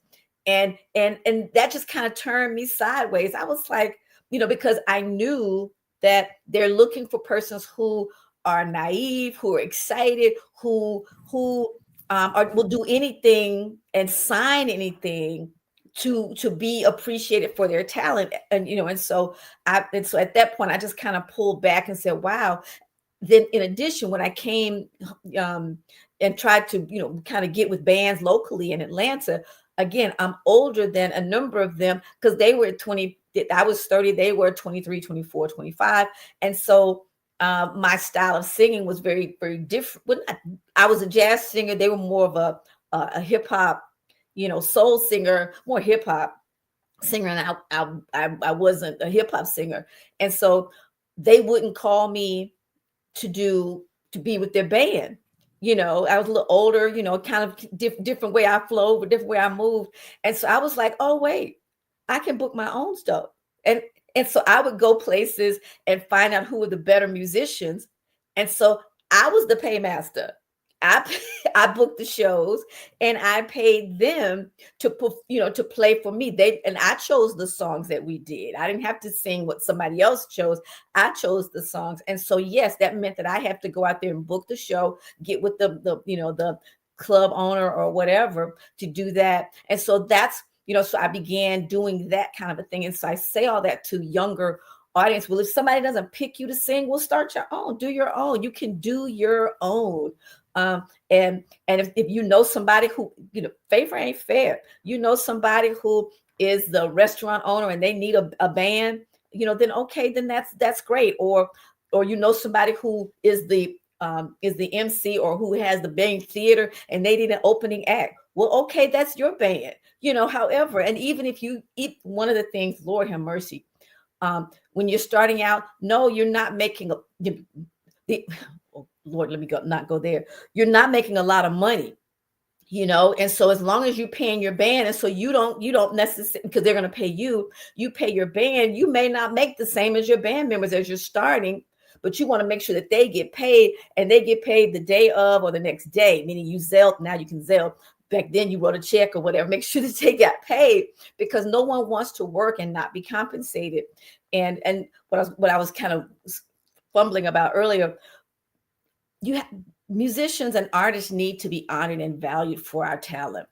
And that just kind of turned me sideways. I was like, because I knew that they're looking for persons who are naive, who are excited, who will do anything and sign anything to be appreciated for their talent. And so at that point I just kind of pulled back and said, wow. Then in addition, when I came and tried to, kind of get with bands locally in Atlanta, again, I'm older than a number of them, because they were 20, I was 30, they were 23, 24, 25. And so my style of singing was very, very different. I was a jazz singer. They were more of a hip hop, soul singer, more hip hop singer. And I wasn't a hip hop singer. And so they wouldn't call me to be with their band. I was a little older, kind of different way I flowed, different way I moved. And so I was like, oh, wait, I can book my own stuff. And so I would go places and find out who were the better musicians. And so I was the paymaster. I booked the shows and I paid them to play for me. And I chose the songs that we did. I didn't have to sing what somebody else chose. I chose the songs. And so, yes, that meant that I have to go out there and book the show, get with the club owner or whatever to do that. And so that's, so I began doing that kind of a thing. And so I say all that to younger audience. Well, if somebody doesn't pick you to sing, well, start your own, do your own. You can do your own. And if you know somebody who, favor ain't fair, somebody who is the restaurant owner and they need a band, then okay, then that's great. Or somebody who is the MC or who has the band theater and they need an opening act. Well, okay, that's your band, however. And even if one of the things, Lord have mercy, when you're starting out, no, you're not making Lord, let me not go there. You're not making a lot of money, and so as long as you're paying your band, and so you don't necessarily, because they're going to pay you pay your band, you may not make the same as your band members as you're starting, but you want to make sure that they get paid, and they get paid the day of or the next day, meaning you Zelle, now you can Zelle. Back then you wrote a check or whatever, make sure that they got paid, because no one wants to work and not be compensated. And what I was kind of fumbling about earlier, musicians and artists need to be honored and valued for our talent.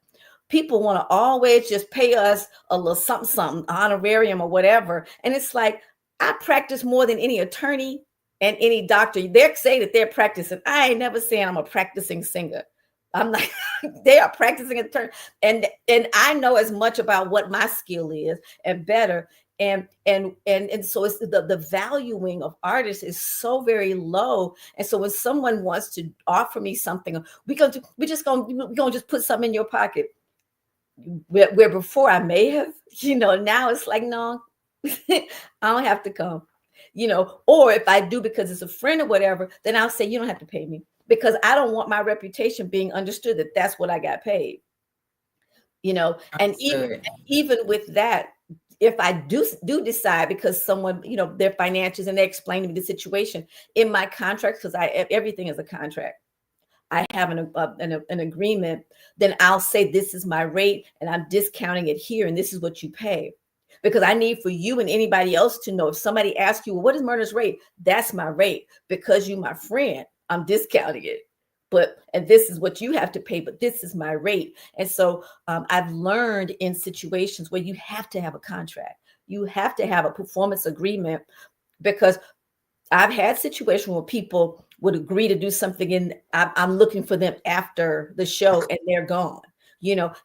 People want to always just pay us a little something, honorarium or whatever. And it's like, I practice more than any attorney and any doctor. They say that they're practicing. I ain't never saying I'm a practicing singer. I'm not. They are practicing attorney. And I know as much about what my skill is and better. And so it's the valuing of artists is so very low. And so when someone wants to offer me something, we're gonna just put something in your pocket. Where before I may have, now it's like, no, I don't have to come, or if I do because it's a friend or whatever, then I'll say, you don't have to pay me, because I don't want my reputation being understood that that's what I got paid, and even with that, if I do decide, because someone, their financials and they explain to me the situation in my contract, because everything is a contract. I have an agreement, then I'll say this is my rate and I'm discounting it here and this is what you pay. Because I need for you and anybody else to know, if somebody asks you, well, what is Myrna's rate? That's my rate. Because you're my friend, I'm discounting it. And this is what you have to pay, but this is my rate. And so I've learned in situations where you have to have a contract. You have to have a performance agreement, because I've had situations where people would agree to do something and I'm looking for them after the show and they're gone.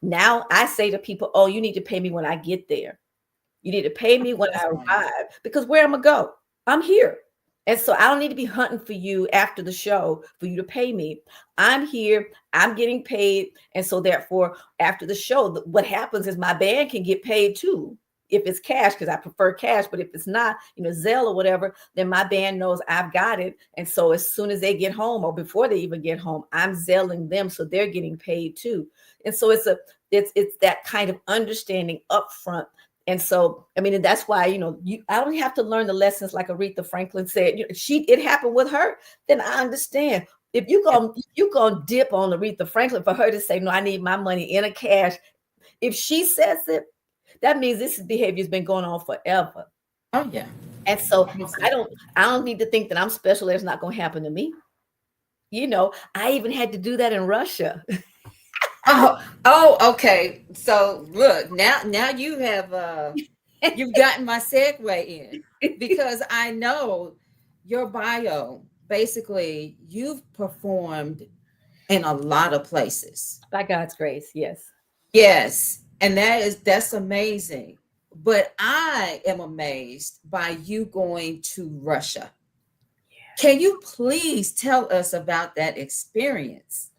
Now I say to people, oh, you need to pay me when I get there. You need to pay me when I arrive, because where I'm going to go? I'm here. And so I don't need to be hunting for you after the show for you to pay me. I'm here. I'm getting paid. And so therefore, after the show, what happens is my band can get paid too. If it's cash, because I prefer cash, but if it's not, Zelle or whatever, then my band knows I've got it. And so as soon as they get home or before they even get home, I'm zelling them. So they're getting paid too. And so it's that kind of understanding up front. And so, and that's why, I don't have to learn the lessons like Aretha Franklin said. It happened with her. Then I understand. If you're gonna dip on Aretha Franklin for her to say, no, I need my money in a cash. If she says it, that means this behavior has been going on forever. Oh yeah. And so I don't need to think that I'm special. It's not going to happen to me. I even had to do that in Russia. Oh, okay. So look, now you have you've gotten my segue in, because I know your bio. Basically, you've performed in a lot of places. By God's grace, yes. Yes, and that's amazing. But I am amazed by you going to Russia. Yeah. Can you please tell us about that experience?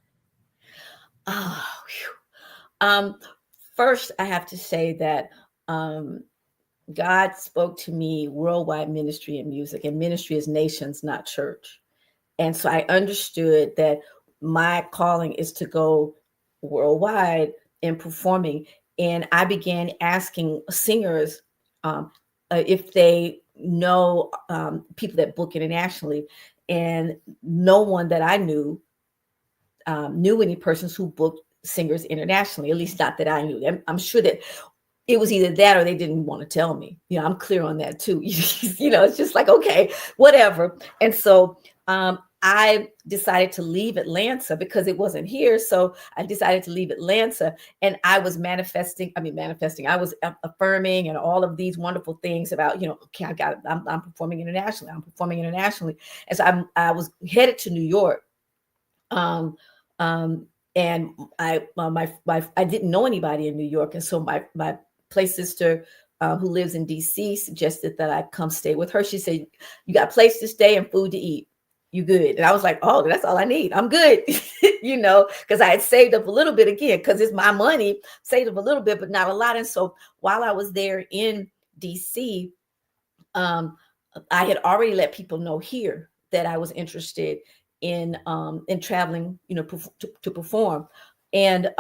First, I have to say that God spoke to me worldwide ministry and music, and ministry is nations, not church. And so I understood that my calling is to go worldwide in performing. And I began asking singers if they know people that book internationally, and no one that I knew any persons who booked singers internationally, at least not that I knew. I'm sure that it was either that or they didn't want to tell me. I'm clear on that too. It's just like, okay, whatever. And so I decided to leave Atlanta because it wasn't here. So I decided to leave Atlanta, and I was manifesting. I was affirming and all of these wonderful things about, okay, I'm performing internationally. I'm performing internationally. And so I was headed to New York. And I didn't know anybody in New York. And so my play sister, who lives in DC, suggested that I come stay with her. She said, you got a place to stay and food to eat. You good? And I was like, oh, that's all I need. I'm good. Because I had saved up a little bit, again, because it's my money, saved up a little bit, but not a lot. And so while I was there in DC, I had already let people know here that I was interested in traveling, to perform. And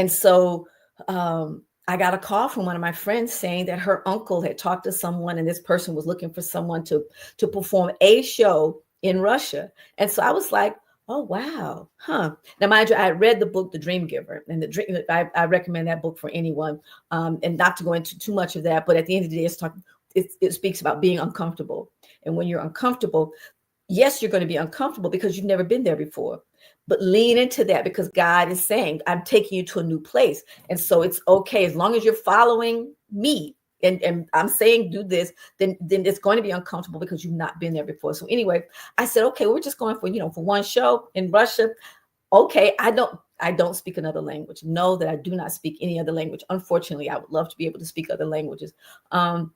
so I got a call from one of my friends saying that her uncle had talked to someone, and this person was looking for someone to perform a show in Russia. And so I was like, oh, wow. Now, mind you, I read the book, The Dream Giver, and I recommend that book for anyone. And not to go into too much of that, but at the end of the day, it speaks about being uncomfortable. And when you're uncomfortable, yes, you're going to be uncomfortable because you've never been there before, but lean into that, because God is saying, I'm taking you to a new place. And so it's okay. As long as you're following me and I'm saying, do this, then it's going to be uncomfortable because you've not been there before. So anyway, I said, okay, we're just going for one show in Russia. Okay. I don't speak another language. Know that I do not speak any other language. Unfortunately, I would love to be able to speak other languages. And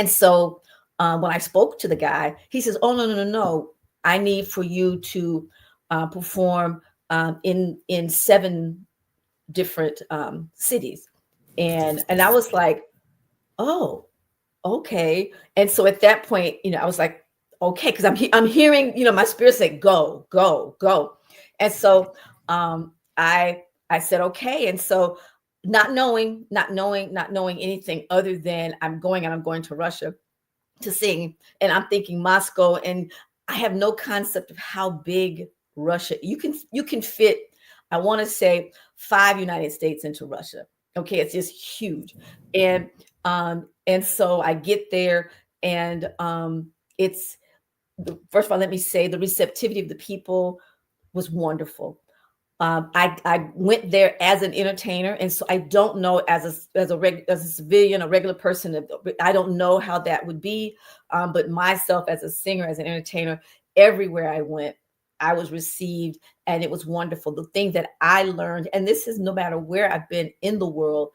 so when I spoke to the guy, he says, oh, no. I need for you to perform in 7 different cities. And I was like, oh, okay. And so at that point, I was like, okay, because I'm hearing, my spirit say, go, go, go. And so I said, okay. And so not knowing anything other than I'm going to Russia to sing. And I'm thinking Moscow, and I have no concept of how big Russia. You can fit, I want to say, 5 United States into Russia. Okay, it's just huge. And so I get there, and it's, first of all, let me say the receptivity of the people was wonderful. I went there as an entertainer, and so I don't know as a civilian, a regular person. I don't know how that would be, but myself as a singer, as an entertainer, everywhere I went, I was received, and it was wonderful. The thing that I learned, and this is no matter where I've been in the world,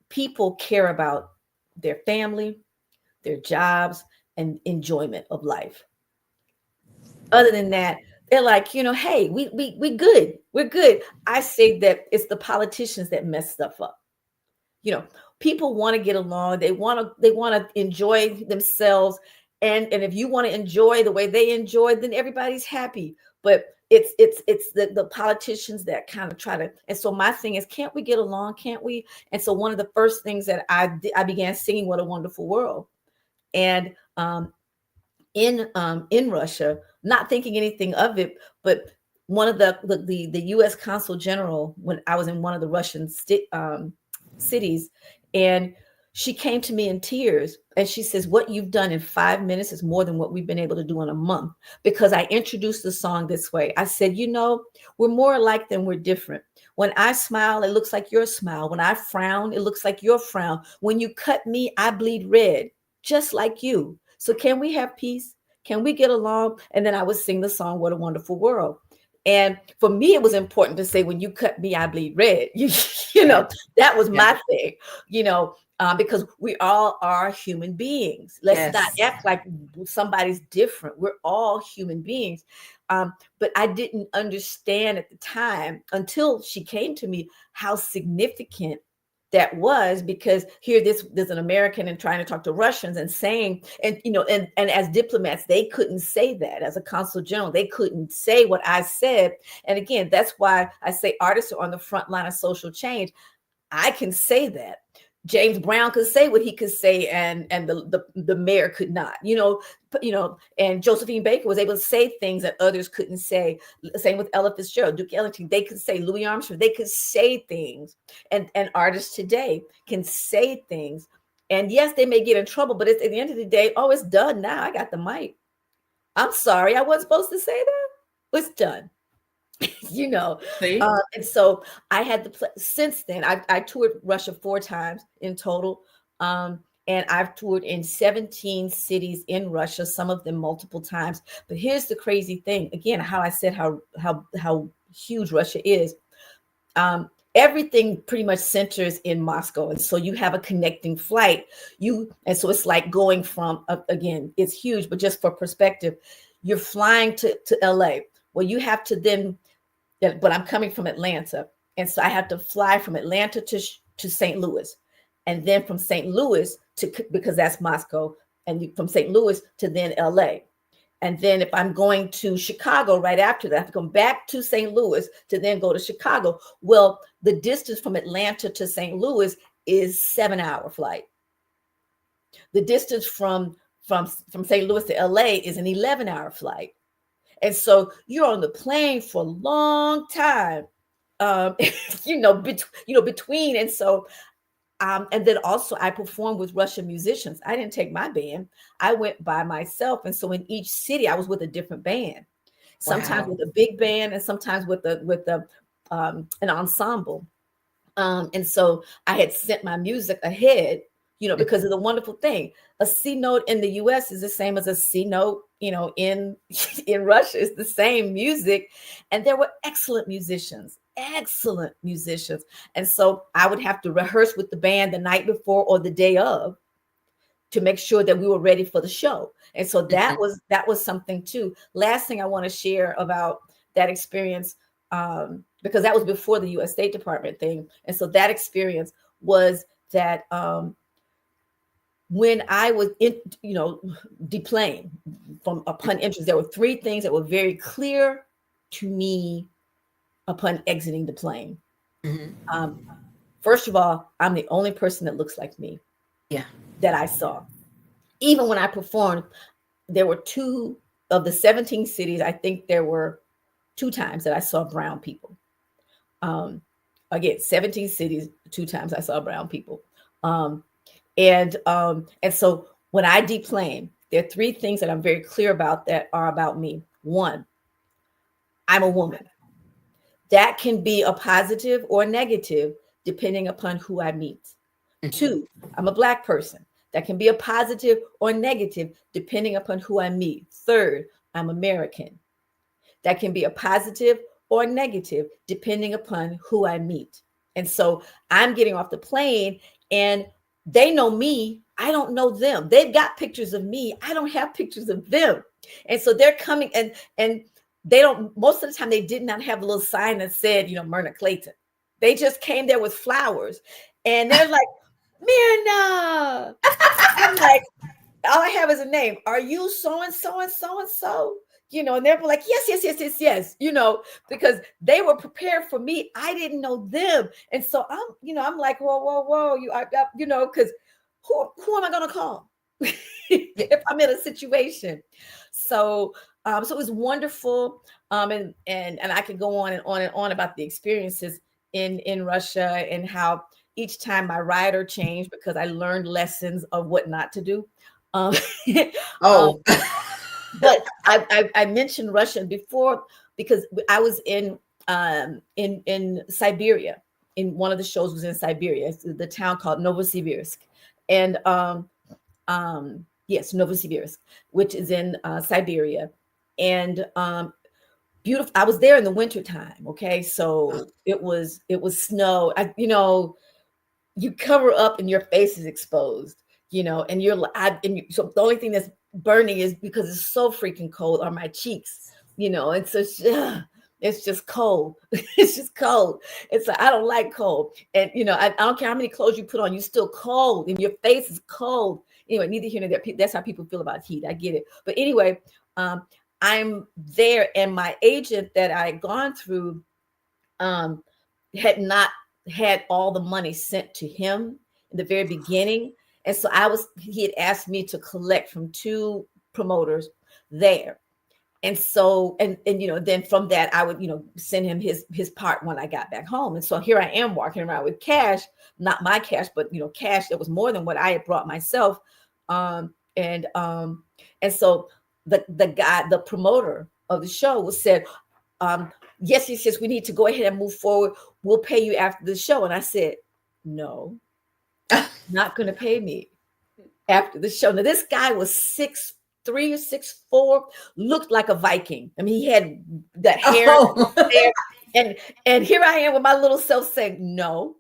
people care about their family, their jobs, and enjoyment of life. Other than that, they're like, hey, we good. We're good. I say that it's the politicians that mess stuff up. People want to get along. They want to enjoy themselves. And if you want to enjoy the way they enjoy, then everybody's happy. But it's the politicians that kind of try to. And so my thing is, can't we get along? Can't we? And so one of the first things that I began singing "What a Wonderful World," and in Russia, not thinking anything of it, but one of the U.S. Consul General, when I was in one of the Russian cities, and she came to me in tears, and she says, "What you've done in 5 minutes is more than what we've been able to do in a month," because I introduced the song this way. I said, we're more alike than we're different. When I smile, it looks like your smile. When I frown, it looks like your frown. When you cut me, I bleed red, just like you. So can we have peace? Can we get along? And then I would sing the song, "What a Wonderful World." And for me, it was important to say, when you cut me, I bleed red. That was my thing, because we all are human beings. Let's not act like somebody's different. We're all human beings. But I didn't understand at the time, until she came to me, how significant that was, because here there's an American and trying to talk to Russians and saying, and as diplomats, they couldn't say that. As a consul general, they couldn't say what I said. And again, that's why I say artists are on the front line of social change. I can say that. James Brown could say what he could say, and the mayor could not, and Josephine Baker was able to say things that others couldn't say. Same with Ella Fitzgerald, Duke Ellington, they could say, Louis Armstrong, they could say things, and artists today can say things. And yes, they may get in trouble, but it's, at the end of the day, it's done now. I got the mic. I'm sorry, I wasn't supposed to say that. It's done. And so I had the since then I toured Russia 4 times in total, and I've toured in 17 cities in Russia, some of them multiple times. But here's the crazy thing, again, how I said how huge Russia is. Everything pretty much centers in Moscow, and so you have a connecting flight. And so it's like going from, again, it's huge, but just for perspective, you're flying to LA. Well, you have to then. But I'm coming from Atlanta, and so I have to fly from Atlanta to St. Louis, and then from St. Louis because that's Moscow, and from St. Louis to then LA. And then if I'm going to Chicago right after that, I have to come back to St. Louis to then go to Chicago. Well, the distance from Atlanta to St. Louis is 7-hour flight. The distance from St. Louis to LA is an 11-hour flight. And so you're on the plane for a long time, between. And so, and then also I performed with Russian musicians. I didn't take my band. I went by myself. And so in each city, I was with a different band, sometimes with a big band and sometimes with an ensemble. And so I had sent my music ahead, because of the wonderful thing. A C note in the US is the same as a C note, in Russia. It's the same music. And there were excellent musicians. And so I would have to rehearse with the band the night before or the day of to make sure that we were ready for the show. And so that was something too. Last thing I want to share about that experience, because that was before the US State Department thing. And so that experience was that when I was deplaned upon entrance, there were 3 things that were very clear to me upon exiting the plane. Mm-hmm. First of all, I'm the only person that looks like me. Yeah, that I saw. Even when I performed, there were 2 of the 17 cities, I think there were 2 times that I saw brown people. Again, 17 cities, 2 times I saw brown people. And so when I deplane, there are 3 things that I'm very clear about that are about me. 1, I'm a woman. That can be a positive or negative depending upon who I meet. 2, I'm a Black person. That can be a positive or negative depending upon who I meet. 3rd, I'm American. That can be a positive or negative depending upon who I meet. And so I'm getting off the plane and they know me. I don't know them. They've got pictures of me. I don't have pictures of them. And so they're coming and they don't, most of the time they did not have a little sign that said, Myrna Clayton. They just came there with flowers and they're like, Myrna. I'm like, all I have is a name. Are you so-and-so and so-and-so? And they're like, yes, because they were prepared for me. I didn't know them. And so I'm like, whoa, because who am I going to call if I'm in a situation? So it was wonderful. And I could go on and on and on about the experiences in Russia and how each time my rider changed because I learned lessons of what not to do. But I mentioned Russia before because I was in Siberia. In one of the shows was in Siberia. It's the town called Novosibirsk, and Novosibirsk, which is in Siberia, and beautiful. I was there in the wintertime. Okay, so it was snow. You cover up and your face is exposed. And so the only thing that's burning is because it's so freaking cold are my cheeks, and so it's just cold. It's just cold. It's like, I don't like cold. And, I don't care how many clothes you put on, you're still cold and your face is cold. Anyway, neither here nor there. That's how people feel about heat. I get it. But anyway, I'm there and my agent that I had gone through had not had all the money sent to him in the very beginning. And so he had asked me to collect from 2 promoters there. And so, and then from that, I would, send him his part when I got back home. And so here I am walking around with cash, not my cash, but, cash that was more than what I had brought myself. And so the guy, the promoter of the show said, yes, we need to go ahead and move forward. We'll pay you after the show. And I said, no. Not going to pay me after the show. Now, this guy was 6'3" or 6'4", looked like a Viking. I mean, he had that hair there. And here I am with my little self saying, no,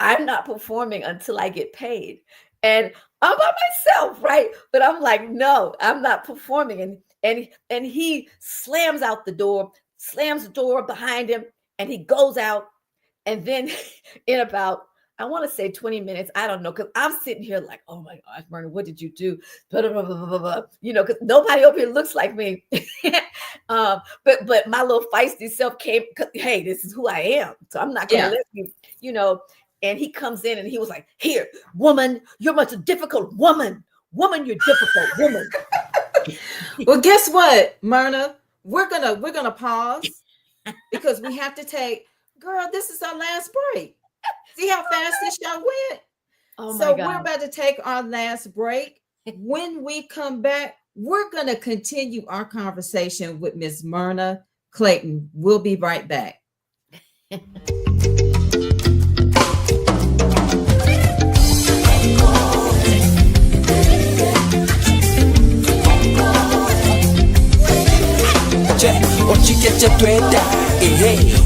I'm not performing until I get paid. And I'm by myself, right? But I'm like, no, I'm not performing. And he slams out the door, slams the door behind him, and he goes out. And then in about, I want to say 20 minutes. I don't know. Cause I'm sitting here like, oh my gosh, Myrna, what did you do? Cause nobody over here looks like me. But my little feisty self came, hey, this is who I am. So I'm not going to let you, and he comes in and he was like, here, woman, you're much a difficult woman. Woman, you're difficult woman. Well, guess what, Myrna? We're gonna pause because we have to take, girl, this is our last break. See how fast this show went? Oh so we're about to take our last break. When we come back, we're going to continue our conversation with Miss Myrna Clayton. We'll be right back. Ochikeche tweta,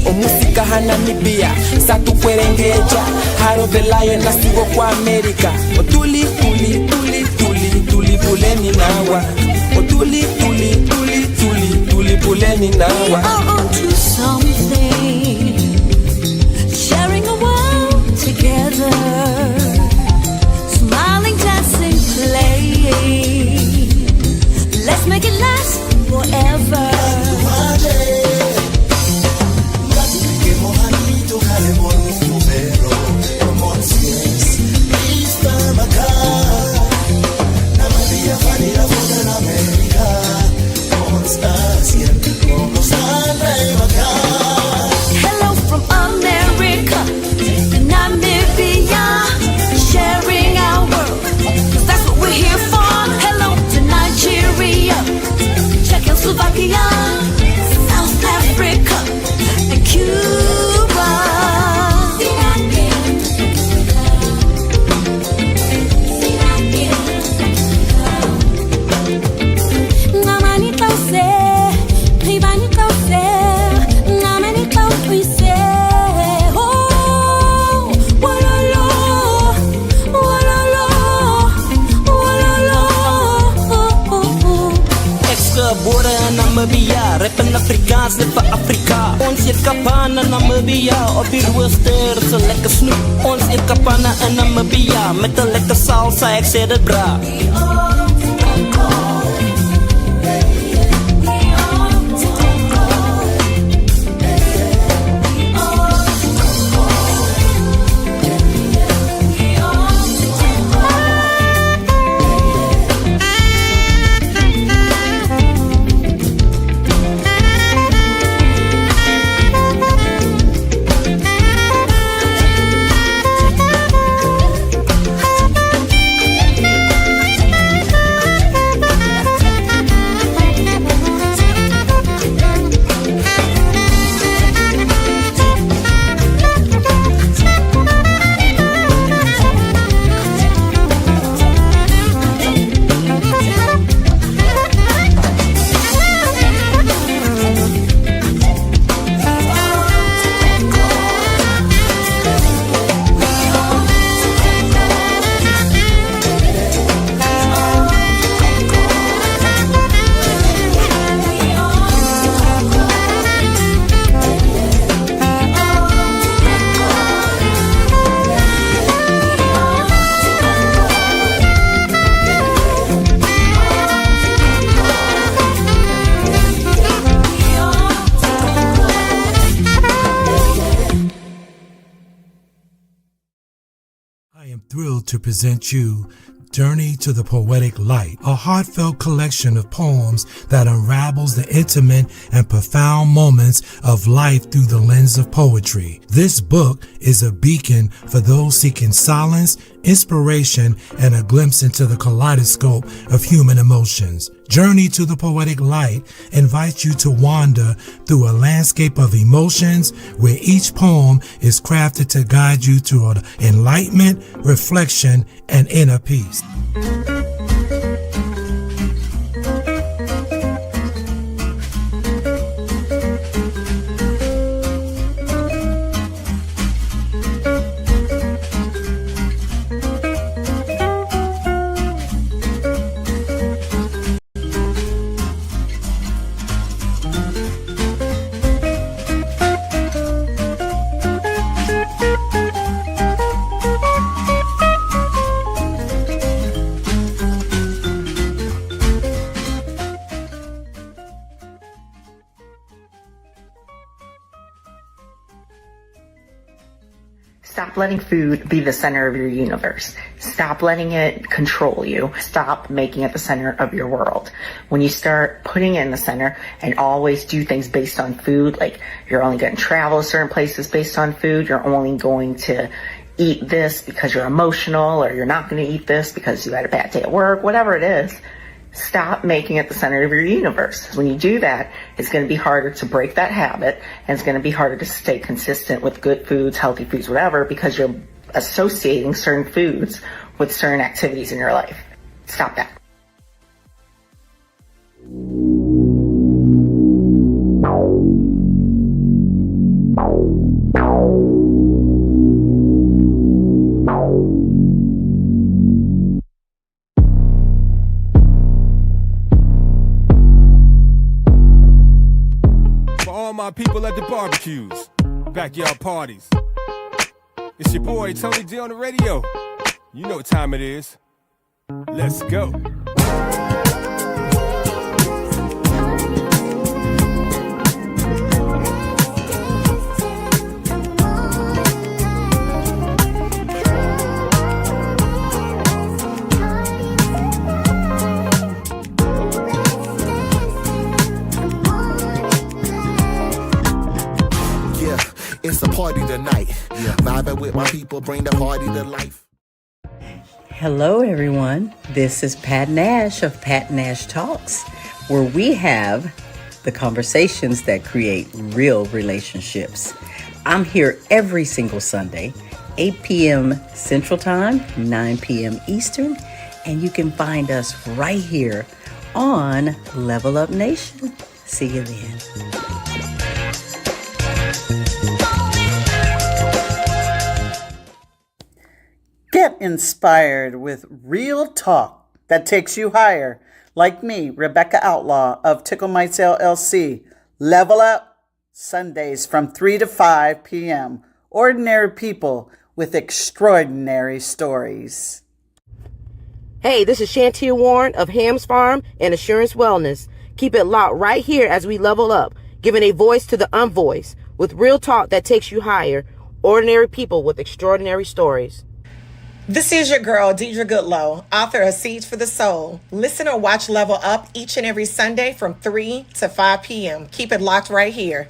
omusika hananibia, satu kwerengeja, haro the lion nasigo kwa America. Otuli, tuli, tuli, tuli, tuli, puleni nawa. Otuli, tuli, tuli, tuli, tuli, puleni nawa. We are on to something, sharing a world together, smiling, dancing, playing. Let's make it last forever. gebore in Namibia, rap in Afrikaans net vir Afrika. Ons eet kapana in Namibia, op die rooster so lekker snoep. Ons eet kapana in Namibia, met 'n lekker salsa, ek sê dit bra. Thrilled to present you Journey to the Poetic Light, a heartfelt collection of poems that unravels the intimate and profound moments of life through the lens of poetry. This book is a beacon for those seeking solace, inspiration, and a glimpse into the kaleidoscope of human emotions. Journey to the Poetic Light invites you to wander through a landscape of emotions where each poem is crafted to guide you to enlightenment, reflection, and inner peace. Stop letting food be the center of your universe. Stop letting it control you. Stop making it the center of your world. When you start putting it in the center and always do things based on food, like you're only going to travel to certain places based on food, you're only going to eat this because you're emotional, or you're not going to eat this because you had a bad day at work, whatever it is, stop making it the center of your universe. When you do that, it's going to be harder to break that habit, and it's going to be harder to stay consistent with good foods, healthy foods, whatever, because you're associating certain foods with certain activities in your life. Stop that. All my people at the barbecues, backyard parties. It's your boy Tony D on the radio. You know what time it is. Let's go. It's a party tonight. Vibing with my people, bring the party to life. Hello, everyone. This is Pat Nash of Pat Nash Talks, where we have the conversations that create real relationships. I'm here every single Sunday, 8 p.m. Central Time, 9 p.m. Eastern, and you can find us right here on Level Up Nation. See you then. Get inspired with real talk that takes you higher. like me, Rebecca Outlaw of Tickle Mites LLC. Level Up, Sundays from 3 to 5 p.m. Ordinary people with extraordinary stories. Hey, this is Shantia Warren of Hams Farm and Assurance Wellness. Keep it locked right here as we level up, giving a voice to the unvoiced with real talk that takes you higher. Ordinary people with extraordinary stories. This is your girl, Deidre Goodlow, author of Seeds for the Soul. Listen or watch Level Up each and every Sunday from 3 to 5 p.m. Keep it locked right here.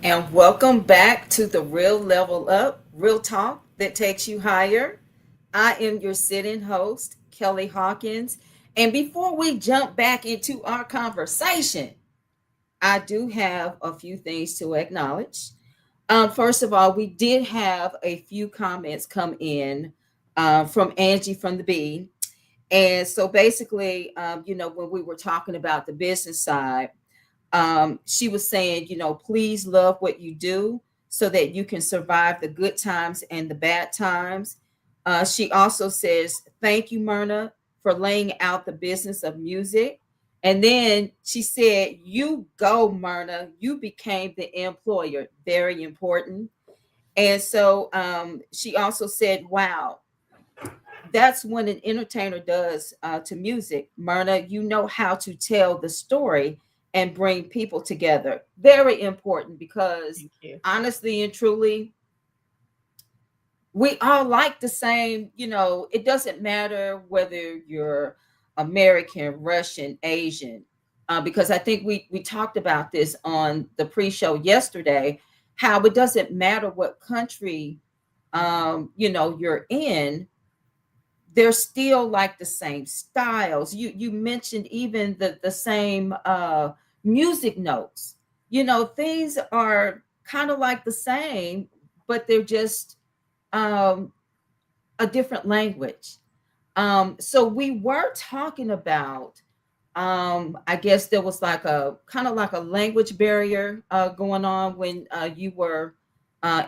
And welcome back to the Real Level Up, real talk that takes you higher. I am your sitting host, Kelli Hawkins. And before we jump back into our conversation, I do have a few things to acknowledge. First of all, we did have a few comments come in from Angee from the B. And so basically, when we were talking about the business side, she was saying, please love what you do so that you can survive the good times and the bad times. She also says, thank you, Myrna, for laying out the business of music. And then she said, you go, Myrna, you became the employer. Very important. And so she also said, wow, that's what an entertainer does to music. Myrna, you know how to tell the story and bring people together. Very important, because honestly and truly, we all like the same, it doesn't matter whether you're American, Russian, Asian, because I think we talked about this on the pre-show yesterday, how it doesn't matter what country, you're in, they're still like the same styles. You mentioned even the same music notes. Things are kind of like the same, but they're just a different language. So we were talking about, I guess there was like a kind of like a language barrier going on when you were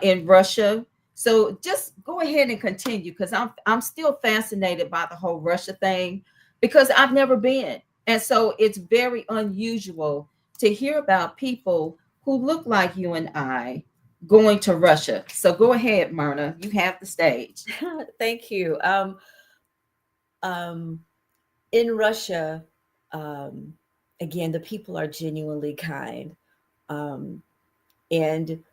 in Russia. So just go ahead and continue, because I'm still fascinated by the whole Russia thing, because I've never been. And so it's very unusual to hear about people who look like you and I going to Russia. So go ahead, Myrna, you have the stage. Thank you. In Russia, again, the people are genuinely kind. And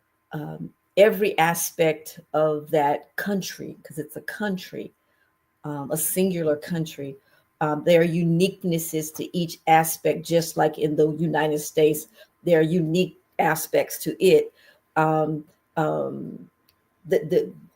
every aspect of that country, because it's a country, a singular country, there are uniquenesses to each aspect, just like in the United States, there are unique aspects to it. All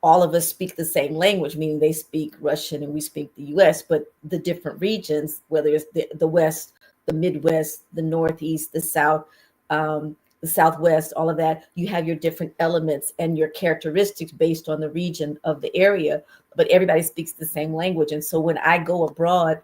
of us speak the same language, meaning they speak Russian and we speak the US, but the different regions, whether it's the West, the Midwest, the Northeast, the South, the Southwest, all of that, you have your different elements and your characteristics based on the region of the area, but everybody speaks the same language. And so when I go abroad,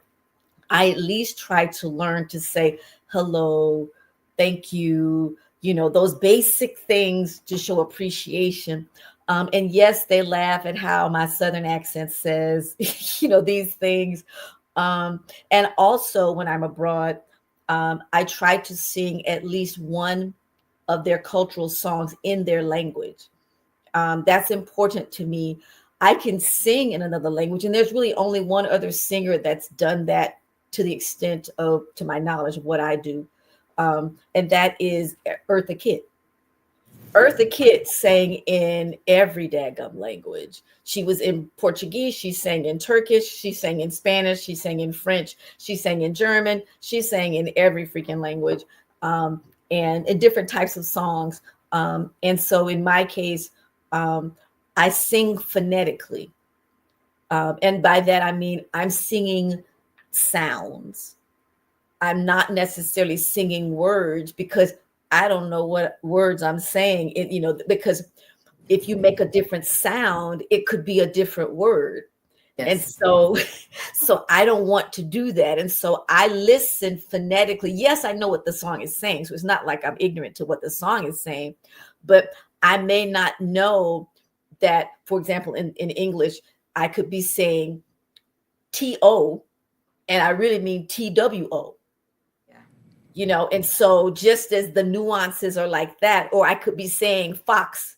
I at least try to learn to say hello, thank you, those basic things to show appreciation. And yes, they laugh at how my Southern accent says, these things. And also when I'm abroad, I try to sing at least one of their cultural songs in their language. That's important to me. I can sing in another language, and there's really only one other singer that's done that to the extent of, to my knowledge, of what I do. And that is Eartha Kitt. Eartha Kitt sang in every daggum language. She was in Portuguese, she sang in Turkish, she sang in Spanish, she sang in French, she sang in German, she sang in every freaking language, and in different types of songs. And so in my case, I sing phonetically. And by that, I mean, I'm singing sounds. I'm not necessarily singing words, because I don't know what words I'm saying, because if you make a different sound, it could be a different word. And so, so I don't want to do that. And so I listen phonetically. Yes, I know what the song is saying. So it's not like I'm ignorant to what the song is saying, but I may not know that, for example, in English, I could be saying T-O and I really mean T-W-O. You know, and so just as the nuances are like that, or I could be saying fox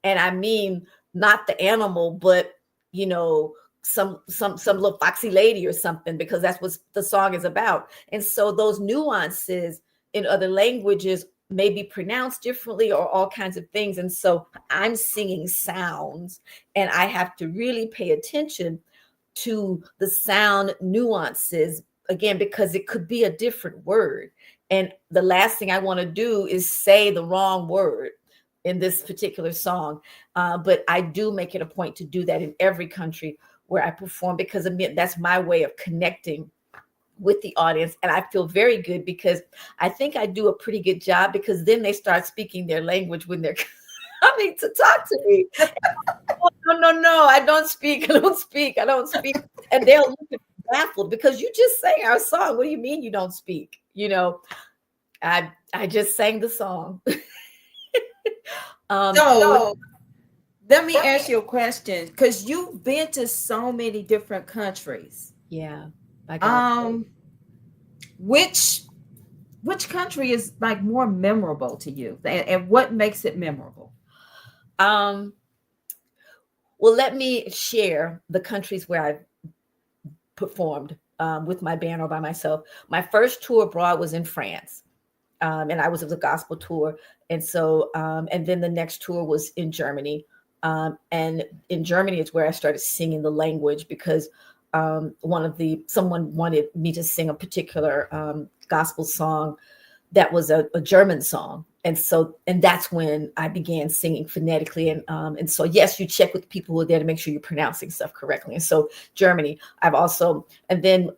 and I mean not the animal, but you know, some little foxy lady or something, because that's what the song is about. And so those nuances in other languages may be pronounced differently or all kinds of things. And so I'm singing sounds and I have to really pay attention to the sound nuances again, because it could be a different word. And the last thing I want to do is say the wrong word in this particular song. But I do make it a point to do that in every country where I perform, because that's my way of connecting with the audience. And I feel very good because I think I do a pretty good job, because then they start speaking their language when they're coming to talk to me. No, I don't speak. And they'll look baffled, because you just sang our song. What do you mean you don't speak? You know, I just sang the song. So let me ask you a question, because you've been to so many different countries. Yeah. Which country is like more memorable to you, and what makes it memorable? Well, let me share the countries where I've performed with my band or by myself. My first tour abroad was in France, and I was a gospel tour. And so, and then the next tour was in Germany. And in Germany is where I started singing the language, because someone wanted me to sing a particular gospel song that was a German song. And so, and that's when I began singing phonetically. And so, yes, you check with people who are there to make sure you're pronouncing stuff correctly. And so Germany, I've also, and then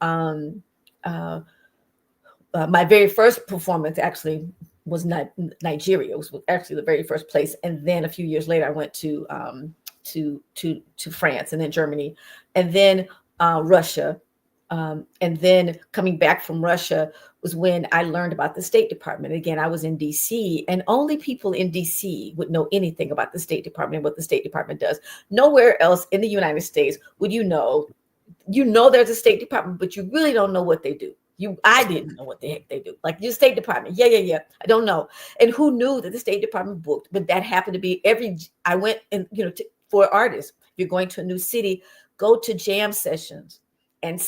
my very first performance actually was Nigeria. It was actually the very first place. And then a few years later, I went to France, and then Germany, and then Russia. And then coming back from Russia was when I learned about the State Department. Again, I was in DC, and only people in DC would know anything about the State Department and what the State Department does. Nowhere else in the United States would you know there's a State Department, but you really don't know what they do. I didn't know what the heck they do. Like your State Department. Yeah. I don't know. And who knew that the State Department booked? But that happened to be I went and, for artists, you're going to a new city, go to jam sessions and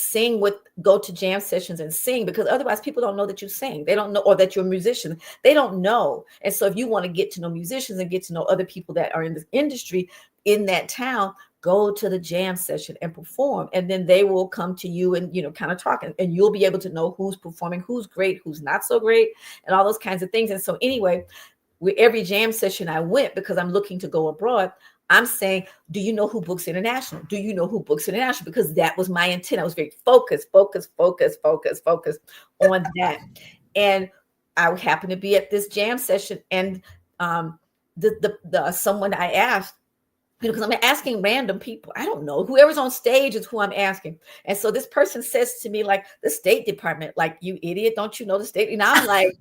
go to jam sessions and sing, because otherwise people don't know that you sing. They don't know, or that you're a musician. They don't know. And so if you want to get to know musicians and get to know other people that are in this industry in that town, go to the jam session and perform. And then they will come to you and, kind of talk, and you'll be able to know who's performing, who's great, who's not so great, and all those kinds of things. And so anyway, with every jam session I went, because I'm looking to go abroad, I'm saying, do you know who books international? Do you know who books international? Because that was my intent. I was very focused on that. And I happened to be at this jam session, and someone I asked, because I'm asking random people, I don't know, whoever's on stage is who I'm asking. And so this person says to me, like, the State Department, like, you idiot, don't you know the State? And I'm like,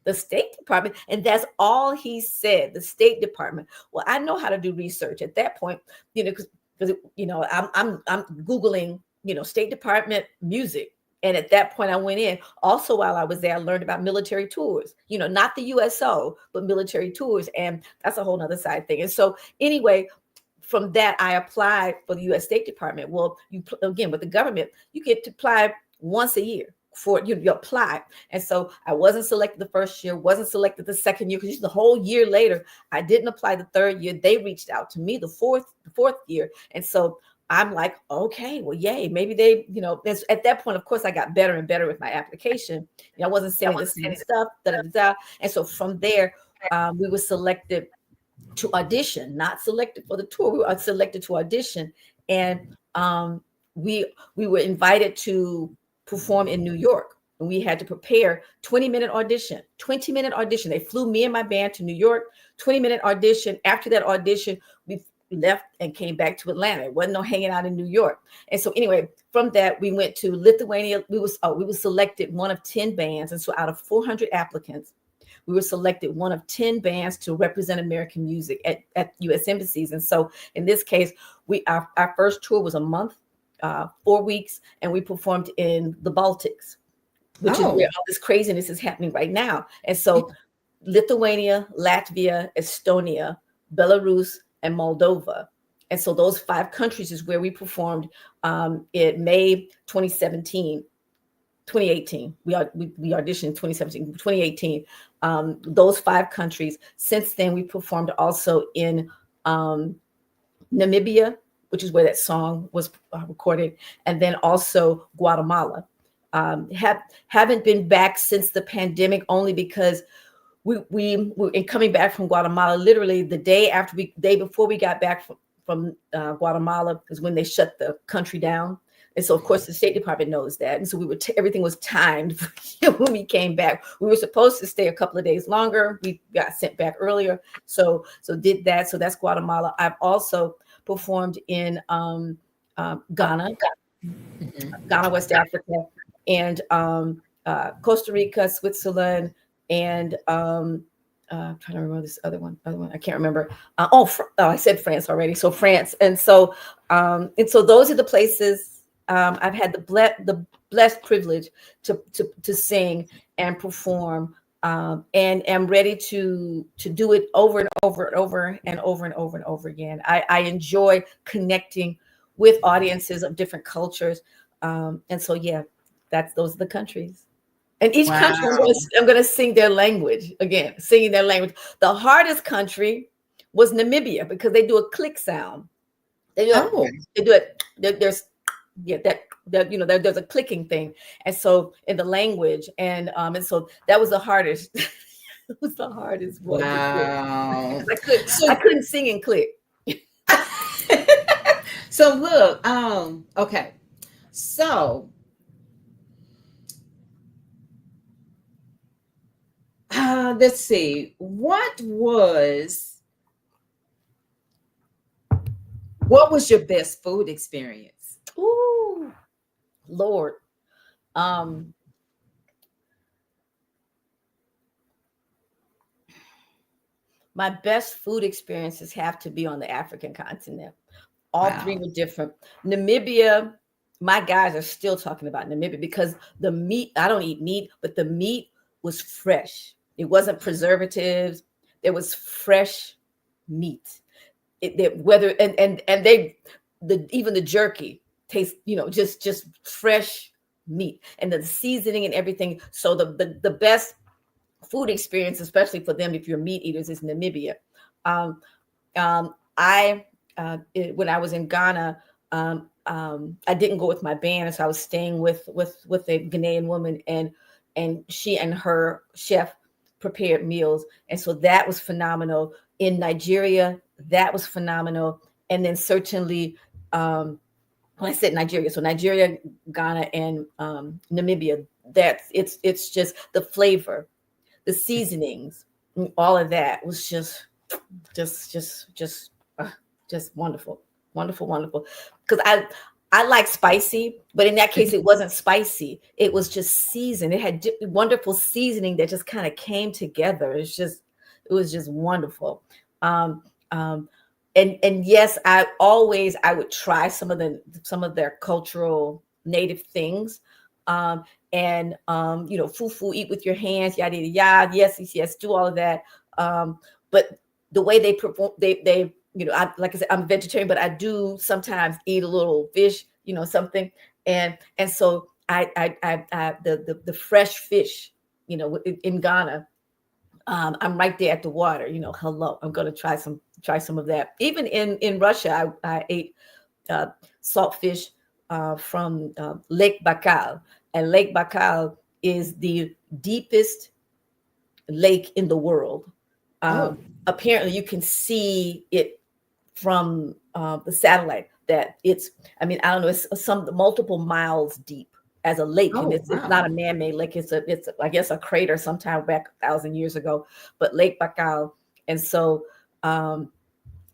the State Department. And that's all he said, the State Department. Well, I know how to do research at that point, because I'm Googling, State Department music. And at that point I went in. Also, while I was there, I learned about military tours, not the USO, but military tours. And that's a whole nother side thing. And so anyway, from that, I applied for the U.S. State Department. Well, again, with the government, you get to apply once a year. You apply. And so I wasn't selected the first year, wasn't selected the second year, because the whole year later, I didn't apply the third year. They reached out to me the fourth year. And so I'm like, okay, well, yay, maybe they, at that point, of course, I got better and better with my application. I wasn't saying the same stuff. And so from there, we were selected to audition, not selected for the tour. We were selected to audition. And we were invited to perform in New York, and we had to prepare 20-minute audition. They flew me and my band to New York, 20-minute audition. After that audition, we left and came back to Atlanta. It wasn't no hanging out in New York. And so anyway, from that we went to Lithuania. We were selected one of 10 bands, and so out of 400 applicants, we were selected one of 10 bands to represent American music at U.S. embassies. And so in this case, our first tour was a month, 4 weeks, and we performed in the Baltics, which is where all this craziness is happening right now. And so Lithuania, Latvia, Estonia, Belarus, and Moldova. And so those 5 countries is where we performed in May 2018. We auditioned in 2017, 2018. Those 5 countries. Since then, we performed also in Namibia, which is where that song was recorded, and then also Guatemala. Haven't been back since the pandemic, only because we were coming back from Guatemala. Literally the day before we got back from Guatemala is when they shut the country down. And so, of course, the State Department knows that. And so everything was timed when we came back. We were supposed to stay a couple of days longer. We got sent back earlier. So did that. So that's Guatemala. I've also performed in Ghana, West Africa, and Costa Rica, Switzerland, and I'm trying to remember this other one. I can't remember. I said France already. So France. And so those are the places I've had the blessed privilege to sing and perform, and am ready to do it over and over and over and over and over and over again. I enjoy connecting with audiences of different cultures, and so those are the countries. And each country, I'm going to sing their language again, singing their language. The hardest country was Namibia because they do a click sound. They do it. There's there's a clicking thing, and so in the language, and so that was the hardest. It was the hardest one. Wow. I couldn't sing and click. So look, okay, so let's see. What was your best food experience? Ooh, Lord. My best food experiences have to be on the African continent. All 3 were different. Namibia, my guys are still talking about Namibia because the meat, I don't eat meat, but the meat was fresh. It wasn't preservatives. There was fresh meat. Even the jerky tastes, just fresh meat, and the seasoning and everything. So the best food experience, especially for them if you're meat eaters, is Namibia. When I was in Ghana, I didn't go with my band, so I was staying with a Ghanaian woman, and she and her chef prepared meals, and so that was phenomenal. In Nigeria, that was phenomenal, and then certainly when I said Nigeria, so Nigeria, Ghana, and Namibia, it's just the flavor, the seasonings, all of that was just wonderful, wonderful. Because I like spicy, but in that case, it wasn't spicy. It was just seasoned. It had wonderful seasoning that just kind of came together. It was just wonderful. And yes, I would try some of their cultural native things. Fufu, eat with your hands, yada yada, yes, do all of that. But the way they perform, they like I said, I'm vegetarian, but I do sometimes eat a little fish, something. And so the fresh fish, in Ghana, I'm right there at the water, hello, I'm going to try some of that. Even in Russia, I ate salt fish from Lake Baikal, and Lake Baikal is the deepest lake in the world. Apparently you can see it from the satellite that it's multiple miles deep as a lake. And it's not a man-made lake. It's I guess a crater sometime back 1,000 years ago, but Lake Baikal. And so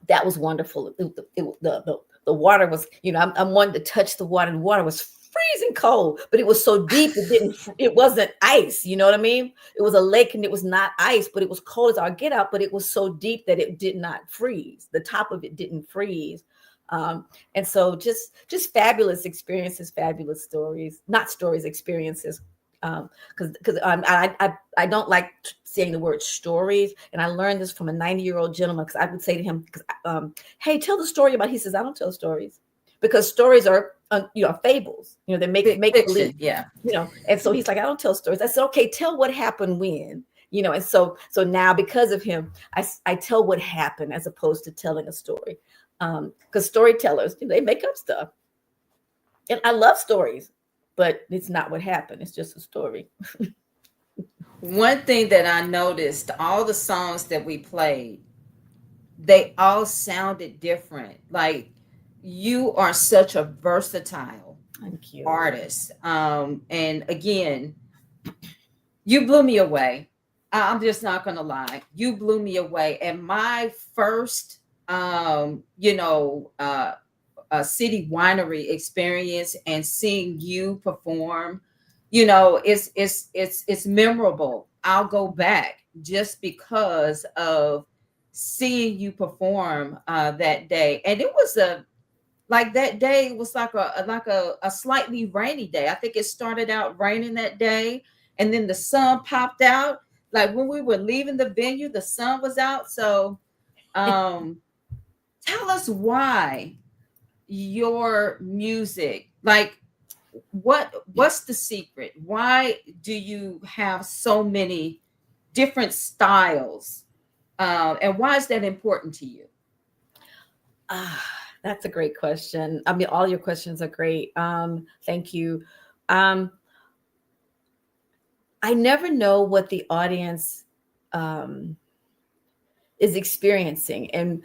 that was wonderful. The water was, I'm wanting to touch the water. The water was freezing cold, but it was so deep it wasn't ice. You know what I mean? It was a lake and it was not ice, but it was cold as our get out. But it was so deep that it did not freeze. The top of it didn't freeze. And so just fabulous experiences, fabulous stories, not stories, experiences. Because I don't like saying the word stories, and I learned this from a 90-year-old gentleman. Because I would say to him, "Hey, tell the story about." He says, "I don't tell stories because stories are fables. They make believe, yeah. And so he's like, "I don't tell stories." I said, "Okay, tell what happened when." And so now because of him, I tell what happened as opposed to telling a story. Because storytellers, they make up stuff, and I love stories. But it's not what happened. It's just a story. One thing that I noticed, all the songs that we played, they all sounded different. Like, you are such a versatile Thank you. artist. And again, you blew me away. I'm just not going to lie. You blew me away. And my first, a city winery experience and seeing you perform, it's memorable. I'll go back just because of seeing you perform that day. And it was that day was like a slightly rainy day. I think it started out raining that day, and then the sun popped out. Like when we were leaving the venue, the sun was out. So tell us why your music, like what's the secret? Why do you have so many different styles, and why is that important to you? That's a great question. I mean, all your questions are great. Thank you. I never know what the audience is experiencing, and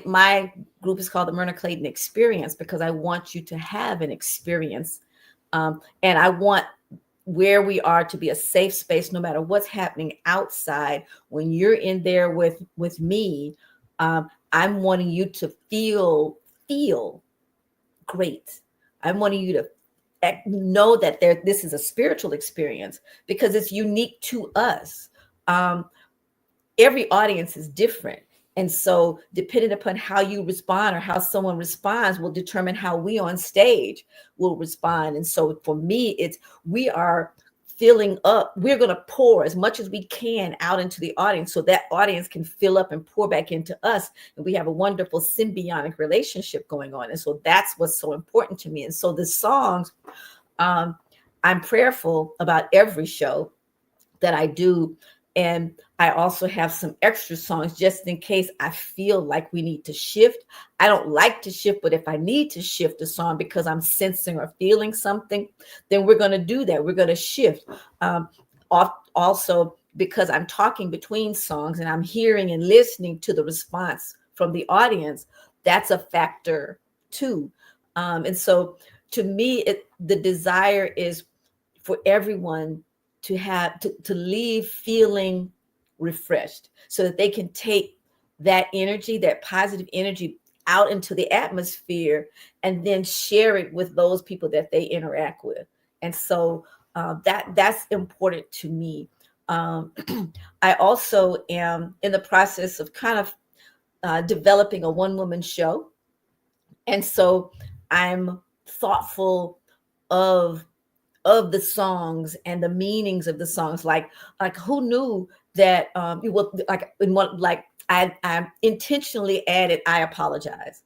my group is called the Myrna Clayton Experience because I want you to have an experience, and I want where we are to be a safe space, no matter what's happening outside. When you're in there with me, I'm wanting you to feel great. I'm wanting you to know that this is a spiritual experience because it's unique to us. Every audience is different. And so depending upon how you respond or how someone responds will determine how we on stage will respond. And so for me, we are filling up. We're going to pour as much as we can out into the audience so that audience can fill up and pour back into us. And we have a wonderful symbiotic relationship going on. And so that's what's so important to me. And so the songs, I'm prayerful about every show that I do. And I also have some extra songs just in case I feel like we need to shift. I don't like to shift, but if I need to shift a song because I'm sensing or feeling something, then we're going to do that. We're going to shift. Also, because I'm talking between songs and I'm hearing and listening to the response from the audience, that's a factor too. And so to me, the desire is for everyone to leave feeling refreshed so that they can take that energy, that positive energy out into the atmosphere and then share it with those people that they interact with. And so that's important to me. I also am in the process of kind of developing a one-woman show. And so I'm thoughtful of the songs and the meanings of the songs. Like who knew that I intentionally added I apologize.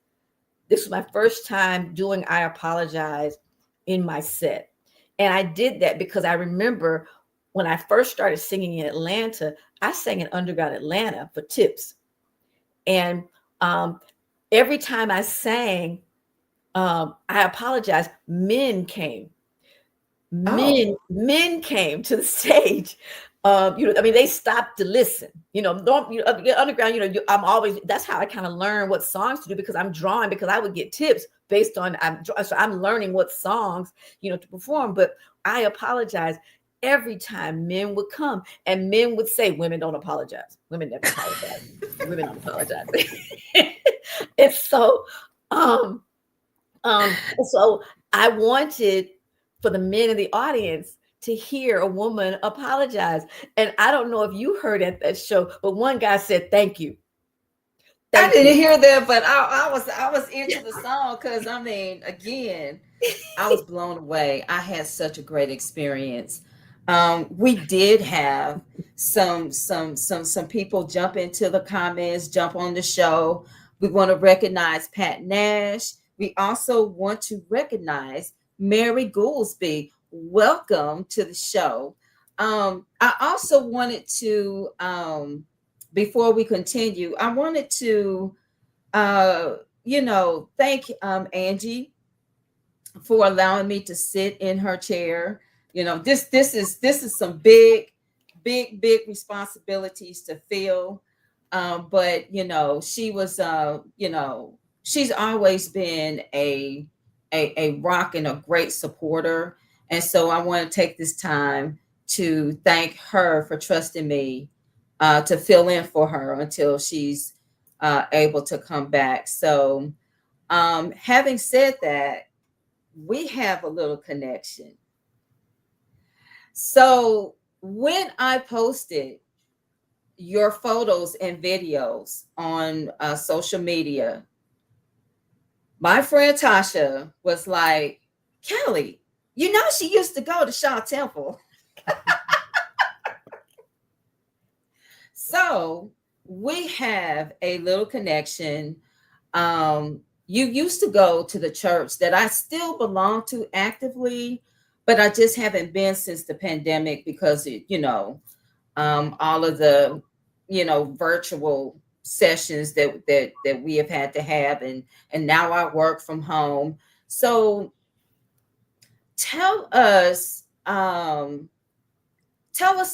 This was my first time doing I apologize in my set. And I did that because I remember when I first started singing in Atlanta, I sang in Underground Atlanta for tips. And every time I sang, I apologize, men came. Men came to the stage. They stopped to listen. Underground. I'm always. That's how I kind of learn what songs to do because I'm drawing. Because I would get tips based on. So I'm learning what songs to perform. But I apologize, every time men would come and men would say, women don't apologize. Women never apologize. Women don't apologize. And so, so I wanted for the men in the audience to hear a woman apologize. And I don't know if you heard at that show, but one guy said, thank you. I didn't hear that, but I was into the song because I mean, again, I was blown away. I had such a great experience. We did have some people jump into the comments, jump on the show. We want to recognize Pat Nash. We also want to recognize Mary Goolsby. Welcome to the show. I also wanted to before we continue, I wanted to, thank Angee for allowing me to sit in her chair. This is some big responsibilities to fill. But she was, she's always been a rock and a great supporter, and so I want to take this time to thank her for trusting me to fill in for her until she's able to come back. So having said that, we have a little connection. So when I posted your photos and videos on social media, my friend Tasha was like, Kelli, she used to go to Shaw Temple. So we have a little connection. You used to go to the church that I still belong to actively, but I just haven't been since the pandemic because, all of the, virtual sessions that we have had to have. And now I work from home. So tell us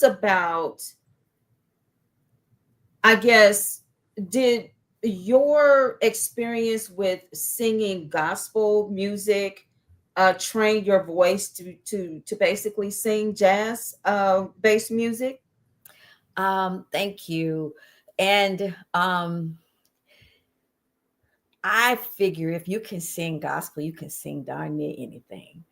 about, I guess, did your experience with singing gospel music train your voice to basically sing jazz based music? Thank you. And I figure if you can sing gospel, you can sing darn near anything.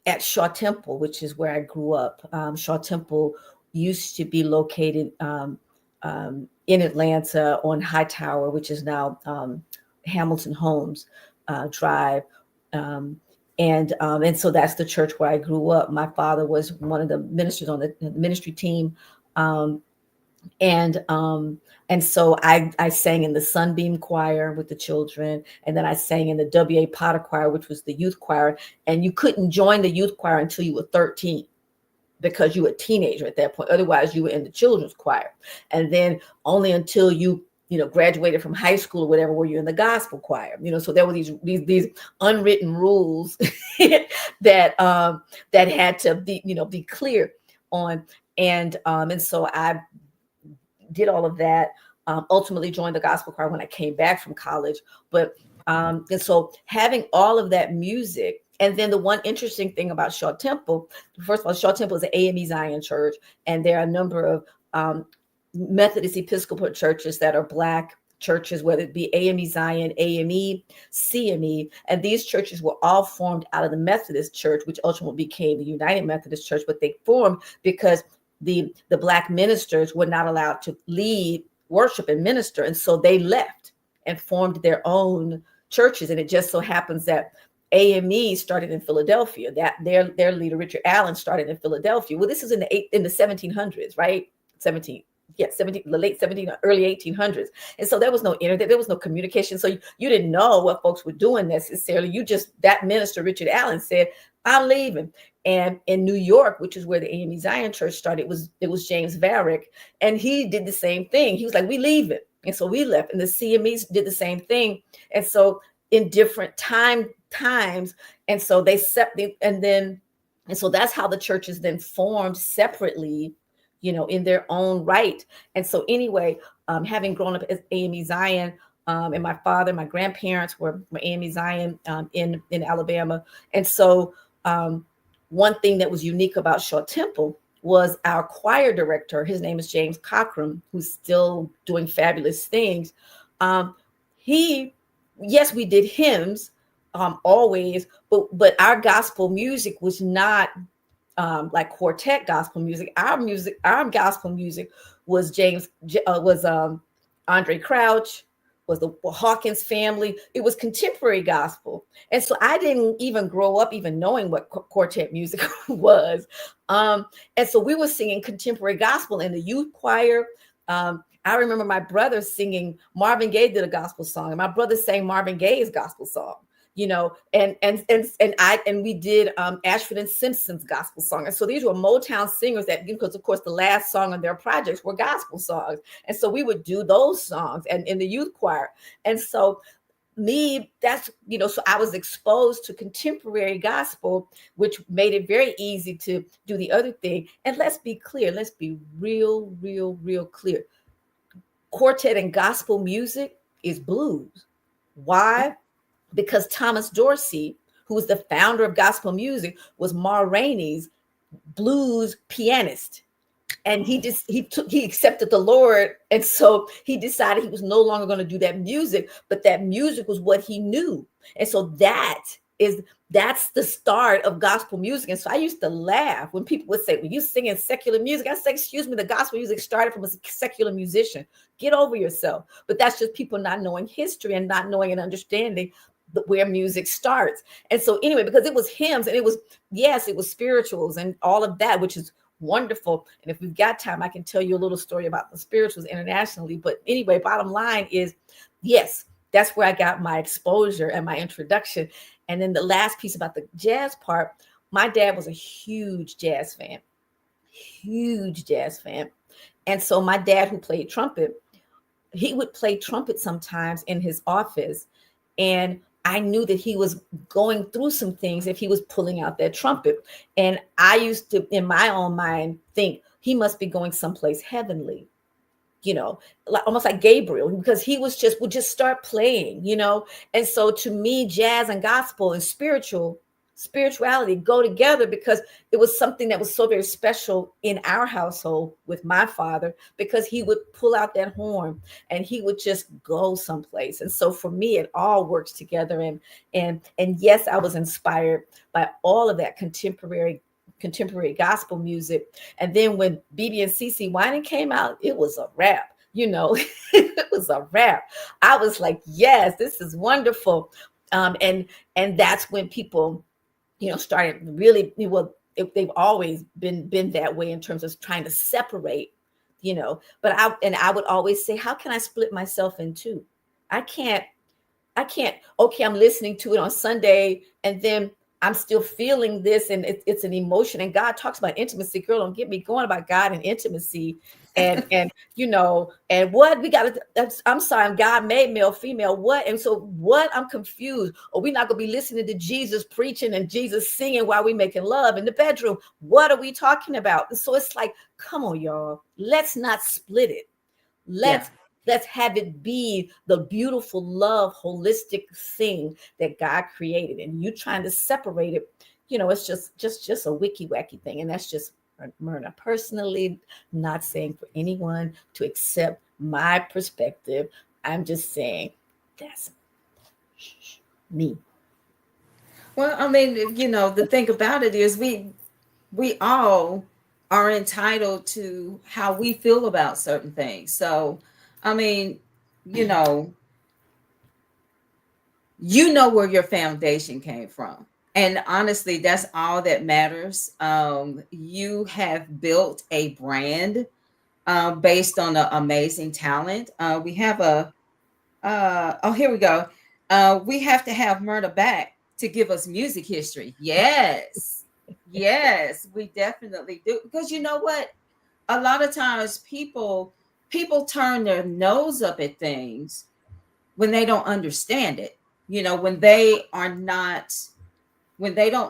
At Shaw Temple, which is where I grew up, Shaw Temple used to be located in Atlanta on Hightower, which is now Hamilton Homes Drive. And so that's the church where I grew up. My father was one of the ministers on the ministry team. And so I sang in the Sunbeam Choir with the children. And then I sang in the W.A. Potter Choir, which was the youth choir. And you couldn't join the youth choir until you were 13 because you were a teenager at that point. Otherwise, you were in the children's choir. And then only until you graduated from high school or whatever, were you in the gospel choir, so there were these unwritten rules that had to be clear on. And so I did all of that, ultimately joined the gospel choir when I came back from college. But, and so having all of that music, and then the one interesting thing about Shaw Temple, first of all, Shaw Temple is an AME Zion church, and there are a number of Methodist Episcopal churches that are Black churches, whether it be AME Zion, AME, CME, and these churches were all formed out of the Methodist Church, which ultimately became the United Methodist Church, but they formed because the Black ministers were not allowed to lead worship and minister, and so they left and formed their own churches. And it just so happens that AME started in Philadelphia, that their leader Richard Allen started in Philadelphia. Well, this is in the 1700s, right? The late 1700s, early 1800s. And so there was no internet, there was no communication. So you didn't know what folks were doing necessarily. That minister, Richard Allen, said, I'm leaving. And in New York, which is where the AME Zion Church started, it was James Varick. And he did the same thing. He was like, we leaving. And so we left. And the CMEs did the same thing. And so in different times. And so and so that's how the churches then formed separately, in their own right. And so anyway, having grown up as AME Zion, And my father, my grandparents were Miami Zion in Alabama. And so one thing that was unique about Shaw Temple was our choir director. His name is James Cochran, who's still doing fabulous things. Yes, we did hymns always, but our gospel music was not like quartet gospel music. Our gospel music was Andre Crouch, was the Hawkins family. It was contemporary gospel. And so I didn't even grow up even knowing what quartet music was. And so we were singing contemporary gospel in the youth choir. I remember my brother singing, Marvin Gaye did a gospel song, and my brother sang Marvin Gaye's gospel song, you know, and we did Ashford and Simpson's gospel song. And so these were Motown singers that, because of course the last song on their projects were gospel songs. And so we would do those songs and in the youth choir. And so that's, you know, so I was exposed to contemporary gospel, which made it very easy to do the other thing. And let's be clear, let's be real clear. Quartet and gospel music is blues. Why? Because Thomas Dorsey, who was the founder of gospel music, was Ma Rainey's blues pianist. And he accepted the Lord. And so he decided he was no longer going to do that music, but that music was what he knew. And so that's the start of gospel music. And so I used to laugh when people would say, "Well, you singing secular music?" I say, "Excuse me, the gospel music started from a secular musician. Get over yourself." But that's just people not knowing history and not knowing and understanding where music starts. And so anyway, because it was hymns and it was spirituals and all of that, which is wonderful. And if we've got time, I can tell you a little story about the spirituals internationally. But anyway, bottom line is, yes, that's where I got my exposure and my introduction. And then the last piece about the jazz part, my dad was a huge jazz fan. And so my dad, who played trumpet, he would play trumpet sometimes in his office. And I knew that he was going through some things if he was pulling out that trumpet. And I used to, in my own mind, think he must be going someplace heavenly, you know, almost like Gabriel, because he would just start playing, you know. And so to me, jazz and gospel and spirituality go together, because it was something that was so very special in our household with my father, because he would pull out that horn and he would just go someplace. And so for me, it all works together. And yes, I was inspired by all of that contemporary gospel music. And then when BB and CC Winans came out, it was a wrap, you know. It was a wrap. I was like, yes, this is wonderful. And that's when people, you know, started really, well, they've always been that way in terms of trying to separate, you know. But I would always say, how can I split myself in two? I can't, okay, I'm listening to it on Sunday and then I'm still feeling this, and it's an emotion. And God talks about intimacy. Girl, don't get me going about God and intimacy. And you know, and what we got to, I'm sorry, God made male, female, what? And so what? I'm confused. Or we're not going to be listening to Jesus preaching and Jesus singing while we making love in the bedroom. What are we talking about? And so it's like, come on, y'all. Let's not split it. Let's have it be the beautiful love, holistic thing that God created. And you trying to separate it, you know, it's just a wicky-wacky thing. And that's just Myrna personally, not saying for anyone to accept my perspective. I'm just saying that's me. Well, I mean, you know, the thing about it is we all are entitled to how we feel about certain things. So, I mean, you know where your foundation came from. And honestly, that's all that matters. You have built a brand based on an amazing talent. We have here we go. We have to have Myrna back to give us music history. Yes, we definitely do. Because you know what? A lot of times people turn their nose up at things when they don't understand it. You know, when they don't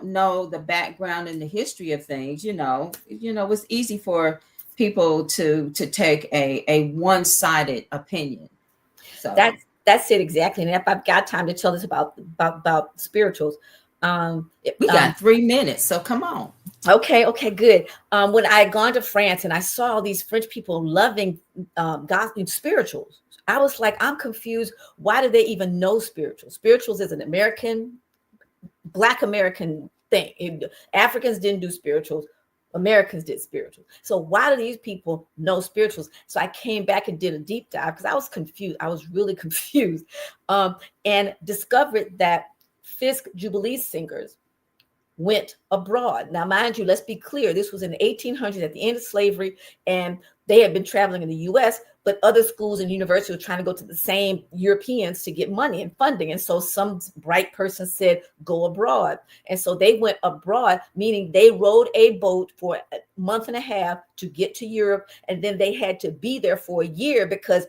know the background and the history of things, you know, it's easy for people to take a one-sided opinion. So that's it exactly. And if I've got time to tell this about spirituals, we got 3 minutes, so come on. Okay, good. When I had gone to France and I saw all these French people loving gospel spirituals, I was like, I'm confused. Why do they even know spirituals? Spirituals is an Black American thing. Africans didn't do spirituals. Americans did spirituals. So why do these people know spirituals? So I came back and did a deep dive because I was confused. I was really confused, and discovered that Fisk Jubilee singers went abroad. Now, mind you, let's be clear. This was in the 1800s at the end of slavery, and they had been traveling in the U.S., but other schools and universities were trying to go to the same Europeans to get money and funding. And so some bright person said, go abroad. And so they went abroad, meaning they rowed a boat for a month and a half to get to Europe. And then they had to be there for a year because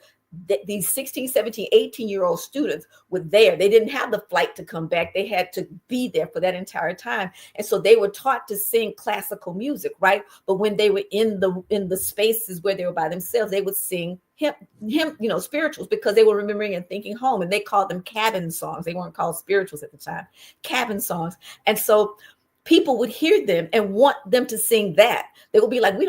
these 16, 17, 18-year-old students were there. They didn't have the flight to come back. They had to be there for that entire time. And so they were taught to sing classical music, right? But when they were in the spaces where they were by themselves, they would sing hymn, spirituals, because they were remembering and thinking home. And they called them cabin songs. They weren't called spirituals at the time, cabin songs. And so people would hear them and want them to sing that. They would be like, we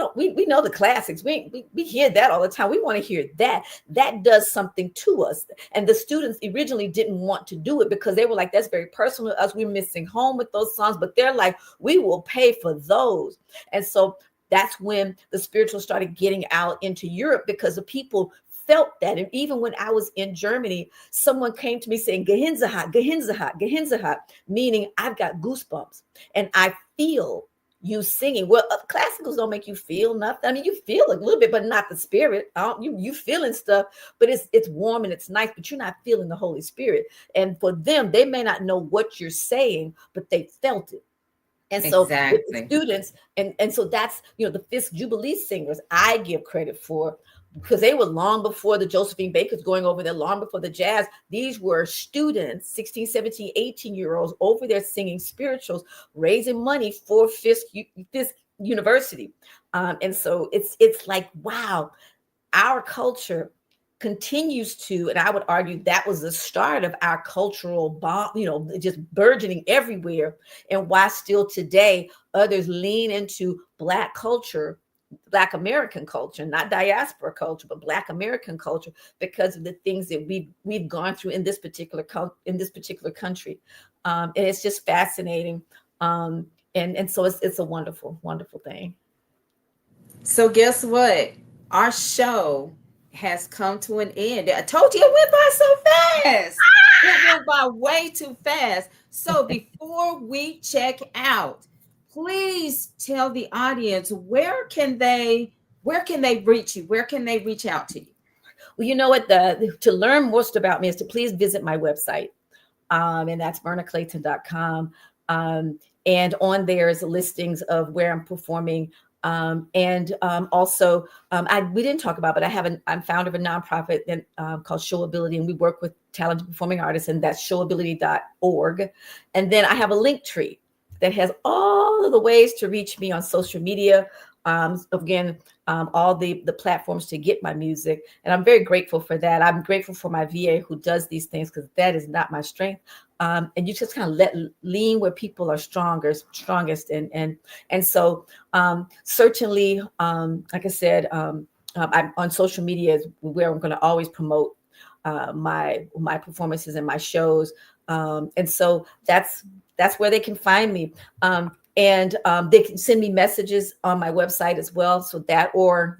know the classics. We hear that all the time. We want to hear that. That does something to us. And the students originally didn't want to do it because they were like, that's very personal to us. We're missing home with those songs. But they're like, we will pay for those. And so that's when the spirituals started getting out into Europe, because the people felt that. And even when I was in Germany, someone came to me saying, Gehenzerhat, Gehenzerhat, Gehenzerhat, meaning I've got goosebumps and I feel you singing. Well, classicals don't make you feel nothing. I mean, you feel a little bit, but not the spirit. You feeling stuff, but it's warm and it's nice, but you're not feeling the Holy Spirit. And for them, they may not know what you're saying, but they felt it. And so with the students, and so that's, the Fisk Jubilee singers I give credit for, because they were long before the Josephine Bakers going over there, long before the jazz. These were students, 16, 17, 18-year-olds over there singing spirituals, raising money for Fisk University. And so it's like, wow, our culture continues to, and I would argue that was the start of our cultural bomb, just burgeoning everywhere. And why still today others lean into Black culture, Black American culture, not diaspora culture, but Black American culture, because of the things that we've gone through in this particular country. And it's just fascinating. And so it's a wonderful, wonderful thing. So guess what? Our show has come to an end. I told you it went by so fast. It went by way too fast. So before we check out, please tell the audience, where can they reach you? Where can they reach out to you? Well, you know what? To learn most about me is to please visit my website. And that's myrnaclayton.com. And on there is listings of where I'm performing. Also, we didn't talk about, but I'm founder of a nonprofit called Showability, and we work with talented performing artists, and that's showability.org. And then I have a link tree that has all of the ways to reach me on social media. Again, all the platforms to get my music. And I'm very grateful for that. I'm grateful for my VA who does these things, because that is not my strength. And you just kind of lean where people are strongest. And so certainly, like I said, I'm on social media is where I'm going to always promote my performances and my shows. And so that's where they can find me. And they can send me messages on my website as well. So that, or,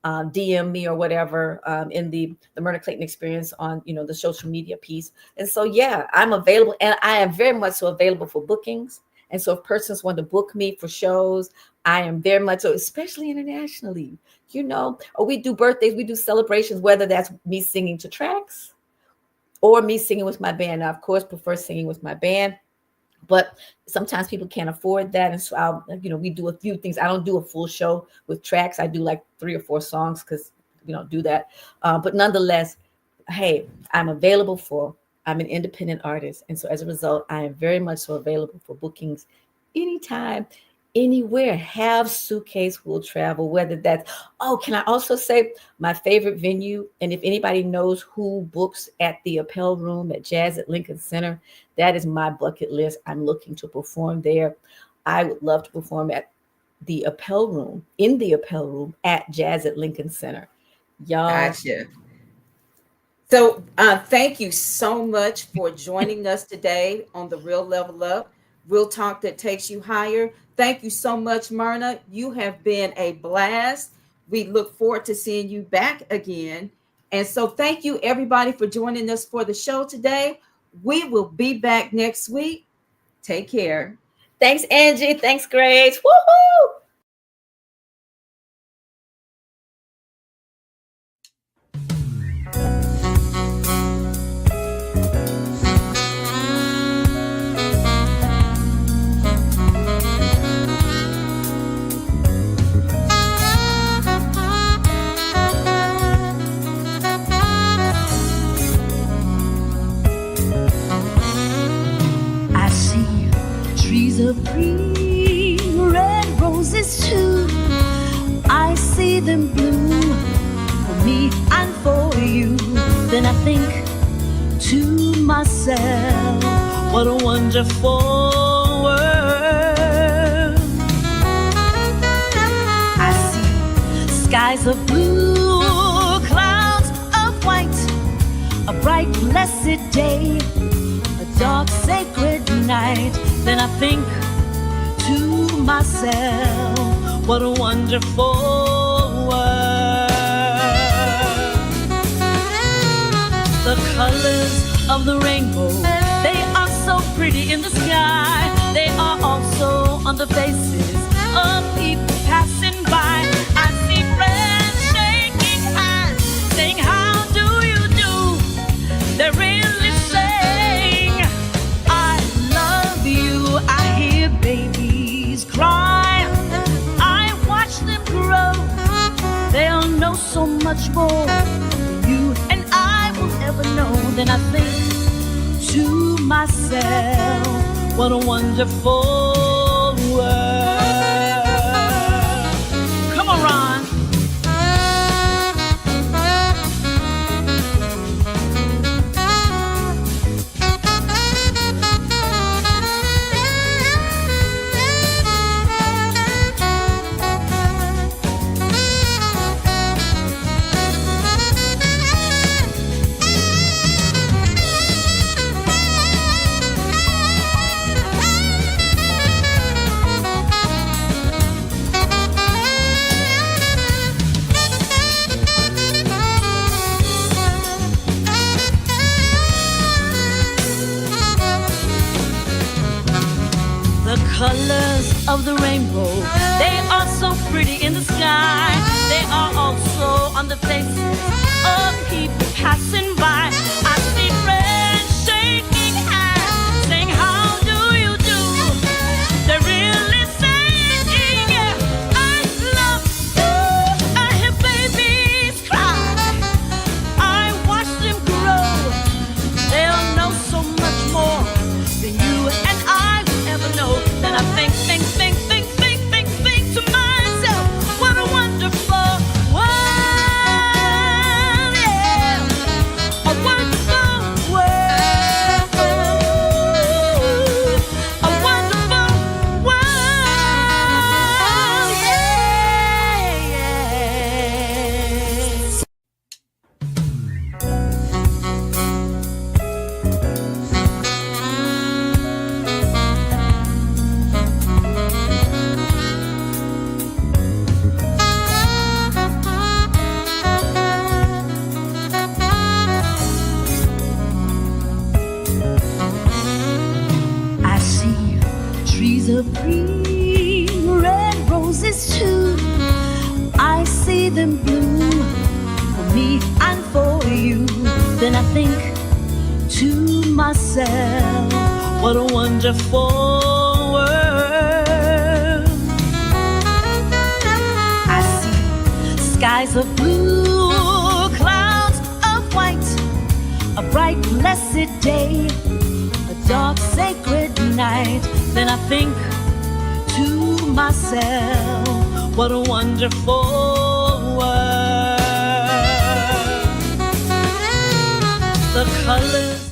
DM me or whatever in the Myrna Clayton experience on, the social media piece. And so, yeah, I'm available, and I am very much so available for bookings. And so if persons want to book me for shows, I am very much so, especially internationally, or we do birthdays, we do celebrations, whether that's me singing to tracks or me singing with my band. I, of course, prefer singing with my band. But sometimes people can't afford that. And so we do a few things. I don't do a full show with tracks. I do like 3 or 4 songs because we don't do that. But nonetheless, hey, I'm an independent artist. And so as a result, I am very much so available for bookings anytime, anywhere. Have suitcase will travel, whether that's, can I also say my favorite venue? And if anybody knows who books at the Appel Room at Jazz at Lincoln Center, that is my bucket list. I'm looking to perform there. I would love to perform at the Appel Room, in the Appel Room at Jazz at Lincoln Center. Y'all. Gotcha. So thank you so much for joining us today on the Real Level Up, Real Talk that takes you higher. Thank you so much, Myrna. You have been a blast. We look forward to seeing you back again. And so thank you, everybody, for joining us for the show today. We will be back next week. Take care. Thanks, Angie. Thanks, Grace. Woohoo! Of green, red roses too. I see them bloom for me and for you. Then I think to myself, what a wonderful world. I see skies of blue, clouds of white, a bright blessed day, a dark sacred night. Then I think to myself, what a wonderful world. The colors of the rainbow, they are so pretty in the sky. They are also on the faces of people passing by. I see friends shaking hands, saying, how do you do? They're really saying, I love you. I hear babies cry, I watch them grow. They'll know so much more than you and I will ever know. Then I think to myself, what a wonderful world. Come on, Ron. Colors of the rainbow, they are so pretty in the sky. They are also on the faces of people passing by. I see friends shaking hands, saying, how do you do? They're really saying, I love you. I hear babies cry, I watch them grow. They'll know so much more than you and I will ever know. Then I think to myself, what a wonderful world, yeah. A wonderful world, a wonderful world, I see trees of green, red roses too. I see them bloom for me and for you. Then I think to myself, what a wonderful world. I see skies of blue, clouds of white, a bright blessed day, a dark sacred night. Then I think to myself, what a wonderful world. The colors.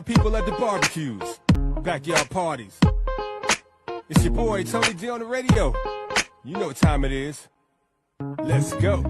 People at the barbecues, backyard parties. It's your boy Tony D on the radio. You know what time it is. Let's go.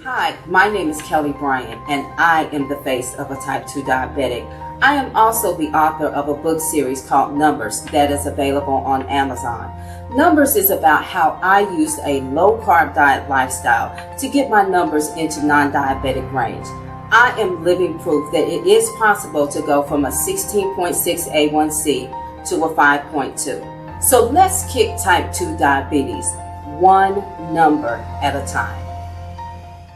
Hi, my name is Kelli Bryant, and I am the face of a type 2 diabetic. I am also the author of a book series called Numbers that is available on Amazon. Numbers is about how I used a low-carb diet lifestyle to get my numbers into non-diabetic range. I am living proof that it is possible to go from a 16.6 A1C to a 5.2. So let's kick type 2 diabetes one number at a time.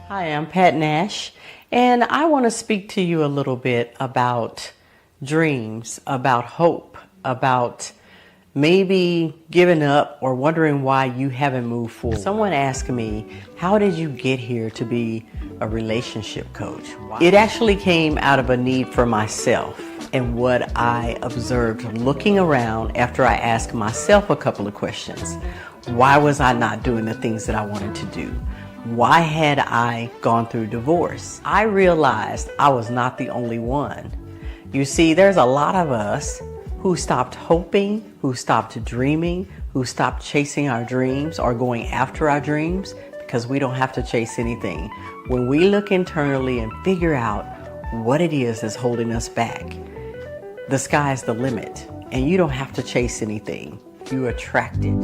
Hi, I'm Pat Nash, and I want to speak to you a little bit about dreams, about hope, about maybe giving up or wondering why you haven't moved forward. Someone asked me, how did you get here to be a relationship coach? It actually came out of a need for myself and what I observed looking around after I asked myself a couple of questions. Why was I not doing the things that I wanted to do? Why had I gone through divorce? I realized I was not the only one. You see, there's a lot of us who stopped hoping, who stopped dreaming, who stopped chasing our dreams or going after our dreams because we don't have to chase anything. When we look internally and figure out what it is that's holding us back, the sky's the limit, and you don't have to chase anything. You attract it.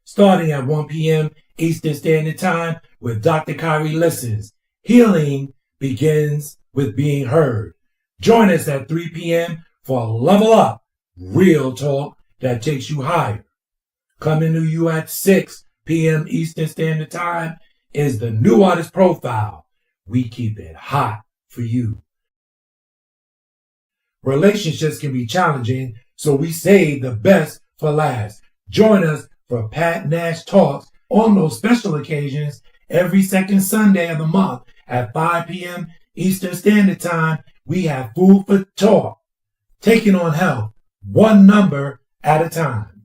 Starting at 1 p.m. Eastern Standard Time with Dr. Kyrie listens. Healing begins with being heard. Join us at 3 p.m. for Level Up, real talk that takes you higher. Coming to you at 6 p.m. Eastern Standard Time is the New Artist Profile. We keep it hot for you. Relationships can be challenging, so we save the best for last. Join us for Pat Nash Talks on those special occasions every second Sunday of the month at 5 p.m. Eastern Standard Time. We have food for talk, taking on health one number at a time.